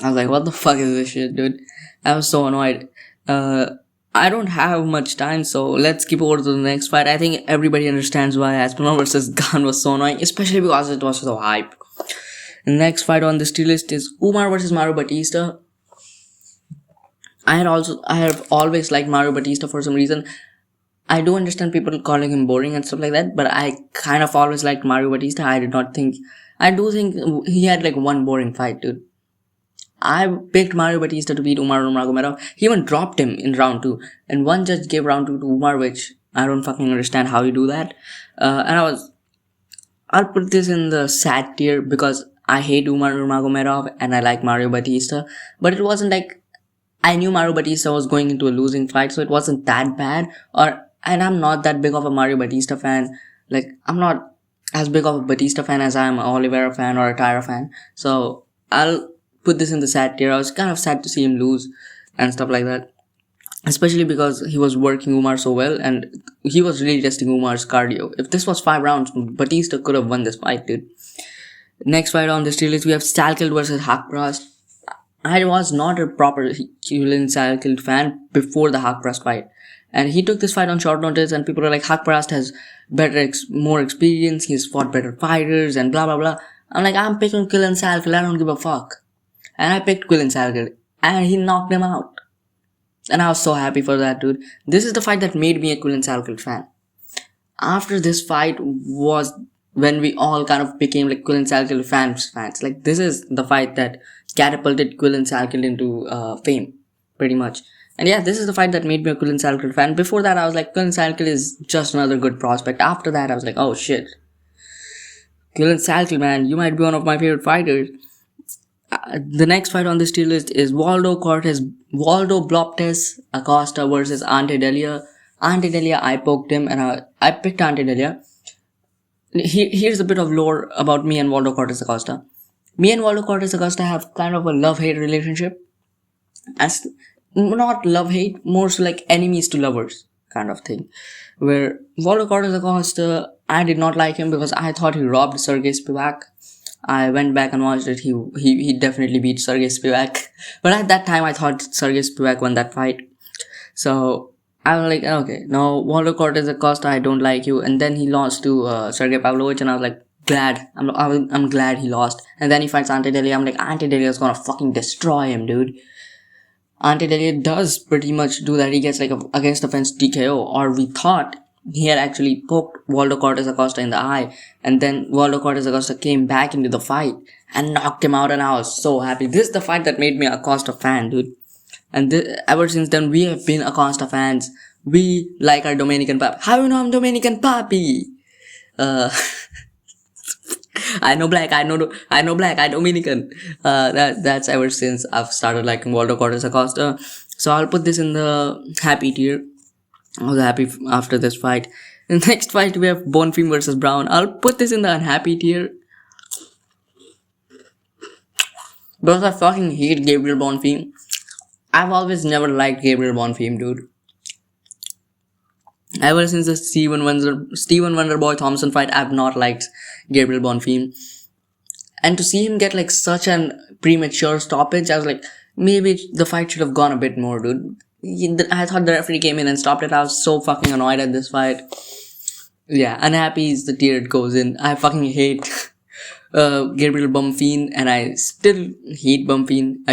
I was like, what the fuck is this shit, dude? I was so annoyed. I don't have much time, so let's skip over to the next fight. I think everybody understands why Aspinall versus Gane was so annoying, especially because it was so hype. The next fight on this tier list is Umar versus Mario Batista. I have always liked Mario Batista for some reason. I do understand people calling him boring and stuff like that, but I kind of always liked Mario Batista. I do think he had like one boring fight, dude. I picked Mario Batista to beat Umar Nurmagomedov. He even dropped him in round 2. And one judge gave round 2 to Umar, which I don't fucking understand how you do that. I'll put this in the sad tier because I hate Umar Nurmagomedov and I like Mario Batista. But it wasn't like I knew Mario Batista was going into a losing fight, so it wasn't that bad. And I'm not that big of a Mario Batista fan. Like, I'm not as big of a Batista fan as I am an Oliveira fan or a Tyra fan. So, I'll put this in the sad tier. I was kind of sad to see him lose and stuff like that. Especially because he was working Umar so well and he was really testing Umar's cardio. If this was 5 rounds, Batista could have won this fight, dude. Next fight on this tier list, we have Stalkild versus Haqparast. I was not a proper Julian Stalkild fan before the Haqparast fight. And he took this fight on short notice and people were like, Haqparast has more experience, he's fought better fighters and blah blah blah. I'm like, I'm picking Julian Stalkild, I don't give a fuck. And I picked Julian Stalkild and he knocked him out. And I was so happy for that, dude. This is the fight that made me a Julian Stalkild fan. After this fight was when we all kind of became like Julian Stalkild fans. Like, this is the fight that catapulted Julian Stalkild into fame, pretty much. And yeah, this is the fight that made me a Julian Stalkild fan. Before that, I was like, Julian Stalkild is just another good prospect. After that, I was like, oh shit. Julian Stalkild, man, you might be one of my favorite fighters. The next fight on this tier list is Waldo Cortes Waldo Bloptes Acosta versus Antidelia. Antidelia, I poked him and I picked Antidelia. Here's a bit of lore about me and Waldo Cortes Acosta. Me and Waldo Cortes Acosta have kind of a love-hate relationship. As not love-hate, more so like enemies to lovers kind of thing. Where Waldo Cortes Acosta, I did not like him because I thought he robbed Sergei Spivak. I went back and watched it. He definitely beat Sergei Spivak. But at that time, I thought Sergei Spivak won that fight. So I was like, okay, no, Waldo Cortez Acosta, I don't like you. And then he lost to Sergey Pavlovich, and I was like, glad. I'm glad he lost. And then he fights Antidelia. I'm like, Antidelia is gonna fucking destroy him, dude. Antidelia does pretty much do that. He gets like a against offense TKO, or we thought he had actually poked Waldo Cortez Acosta in the eye, and then Waldo Cortez Acosta came back into the fight and knocked him out, and I was so happy. This is the fight that made me a Acosta fan, dude. And ever since then, we have been Acosta fans. We like our Dominican Papi. How you know I'm Dominican Papi? Uh, I know black. I know black. I Dominican. That's ever since I've started liking Waldo Cortez Acosta. So I'll put this in the happy tier. I was happy after this fight. In the next fight, we have Bonfim versus Brown. I'll put this in the unhappy tier because I fucking hate Gabriel Bonfim. I've always never liked Gabriel Bonfim, dude. Ever since the Steven Wonderboy Thompson fight, I've not liked Gabriel Bonfim. And to see him get like such an premature stoppage, I was like, maybe the fight should have gone a bit more, dude. I thought the referee came in and stopped it. I was so fucking annoyed at this fight. Yeah, unhappy is the tier it goes in. I fucking hate Gabriel Bonfim, and I still hate Bonfim.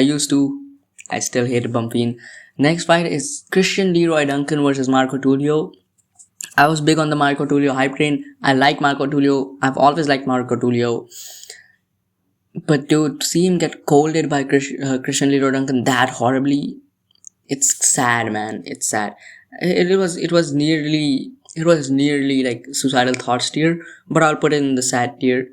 I still hate Bonfim. Next fight is Christian Leroy Duncan versus Marco Tulio. I was big on the Marco Tulio hype train. I like Marco Tulio. I've always liked Marco Tulio. But dude, to see him get colded by Christian Leroy Duncan that horribly, it's sad, man. It's sad. It was nearly like suicidal thoughts tier, but I'll put it in the sad tier.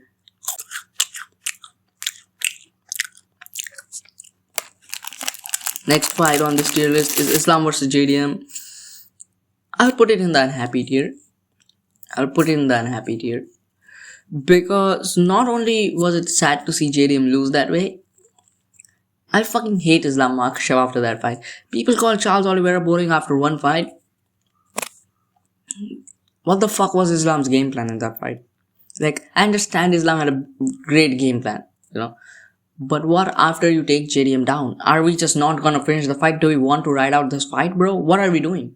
Next fight on this tier list is Islam versus JDM. I'll put it in the unhappy tier. Because not only was it sad to see JDM lose that way, I fucking hate Islam Makhachev after that fight. People call Charles Oliveira boring after one fight. What the fuck was Islam's game plan in that fight? Like, I understand Islam had a great game plan, But what after you take JDM down? Are we just not gonna finish the fight? Do we want to ride out this fight, bro? What are we doing?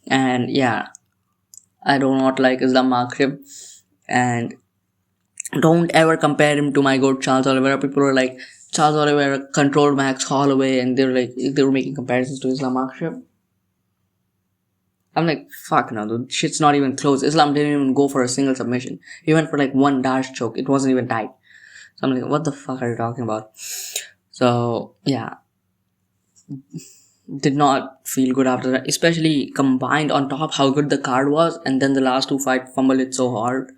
And yeah, I do not like Islam Makhachev. And don't ever compare him to my goat Charles Oliveira. People are like, Charles Oliveira controlled Max Holloway, and they were making comparisons to Islam Makhachev. I'm like, fuck no, dude. Shit's not even close. Islam didn't even go for a single submission. He went for like one dash choke. It wasn't even tight. So I'm like, what the fuck are you talking about? So yeah, did not feel good after that. Especially combined on top how good the card was, and then the last two fights fumbled it so hard.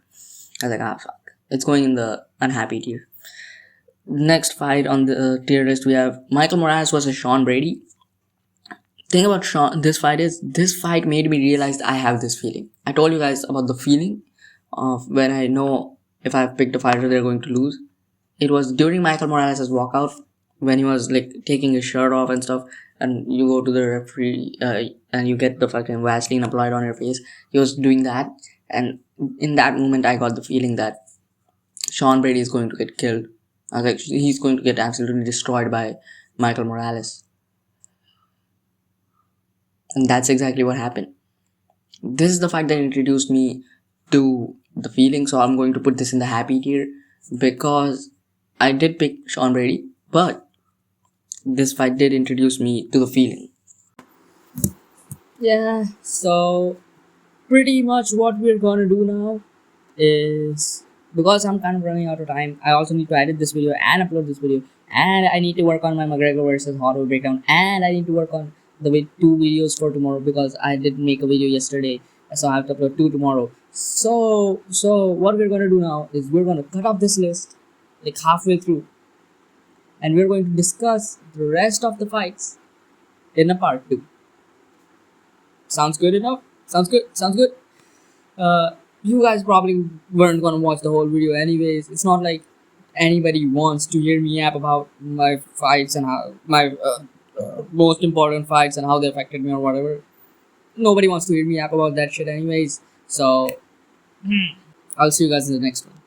I was like, fuck. It's going in the unhappy tier. Next fight on the tier list, we have Michael Morales versus Sean Brady. Thing about this fight made me realize I have this feeling. I told you guys about the feeling of when I know if I've picked a fighter they're going to lose. It was during Michael Morales' walkout when he was like taking his shirt off and stuff, and you go to the referee and you get the fucking Vaseline applied on your face. He was doing that, and in that moment I got the feeling that Sean Brady is going to get killed. I was like, he's going to get absolutely destroyed by Michael Morales. And that's exactly what happened. This is the fact that introduced me to the feeling, so I'm going to put this in the happy tier because I did pick Sean Brady, but this fight did introduce me to the feeling. Yeah, so pretty much what we're gonna do now is, because I'm kind of running out of time, I also need to edit this video and upload this video, and I need to work on my McGregor versus Holloway breakdown, and I need to work on the 2 videos for tomorrow because I didn't make a video yesterday, so I have to upload 2 tomorrow. So what we're gonna do now is we're gonna cut off this list like halfway through, and we're going to discuss the rest of the fights in a part 2. Sounds good enough? Sounds good? Sounds good? You guys probably weren't gonna watch the whole video anyways. It's not like anybody wants to hear me yap about my fights and how my most important fights and how they affected me or whatever. Nobody wants to hear me yap about that shit anyways. So I'll see you guys in the next one.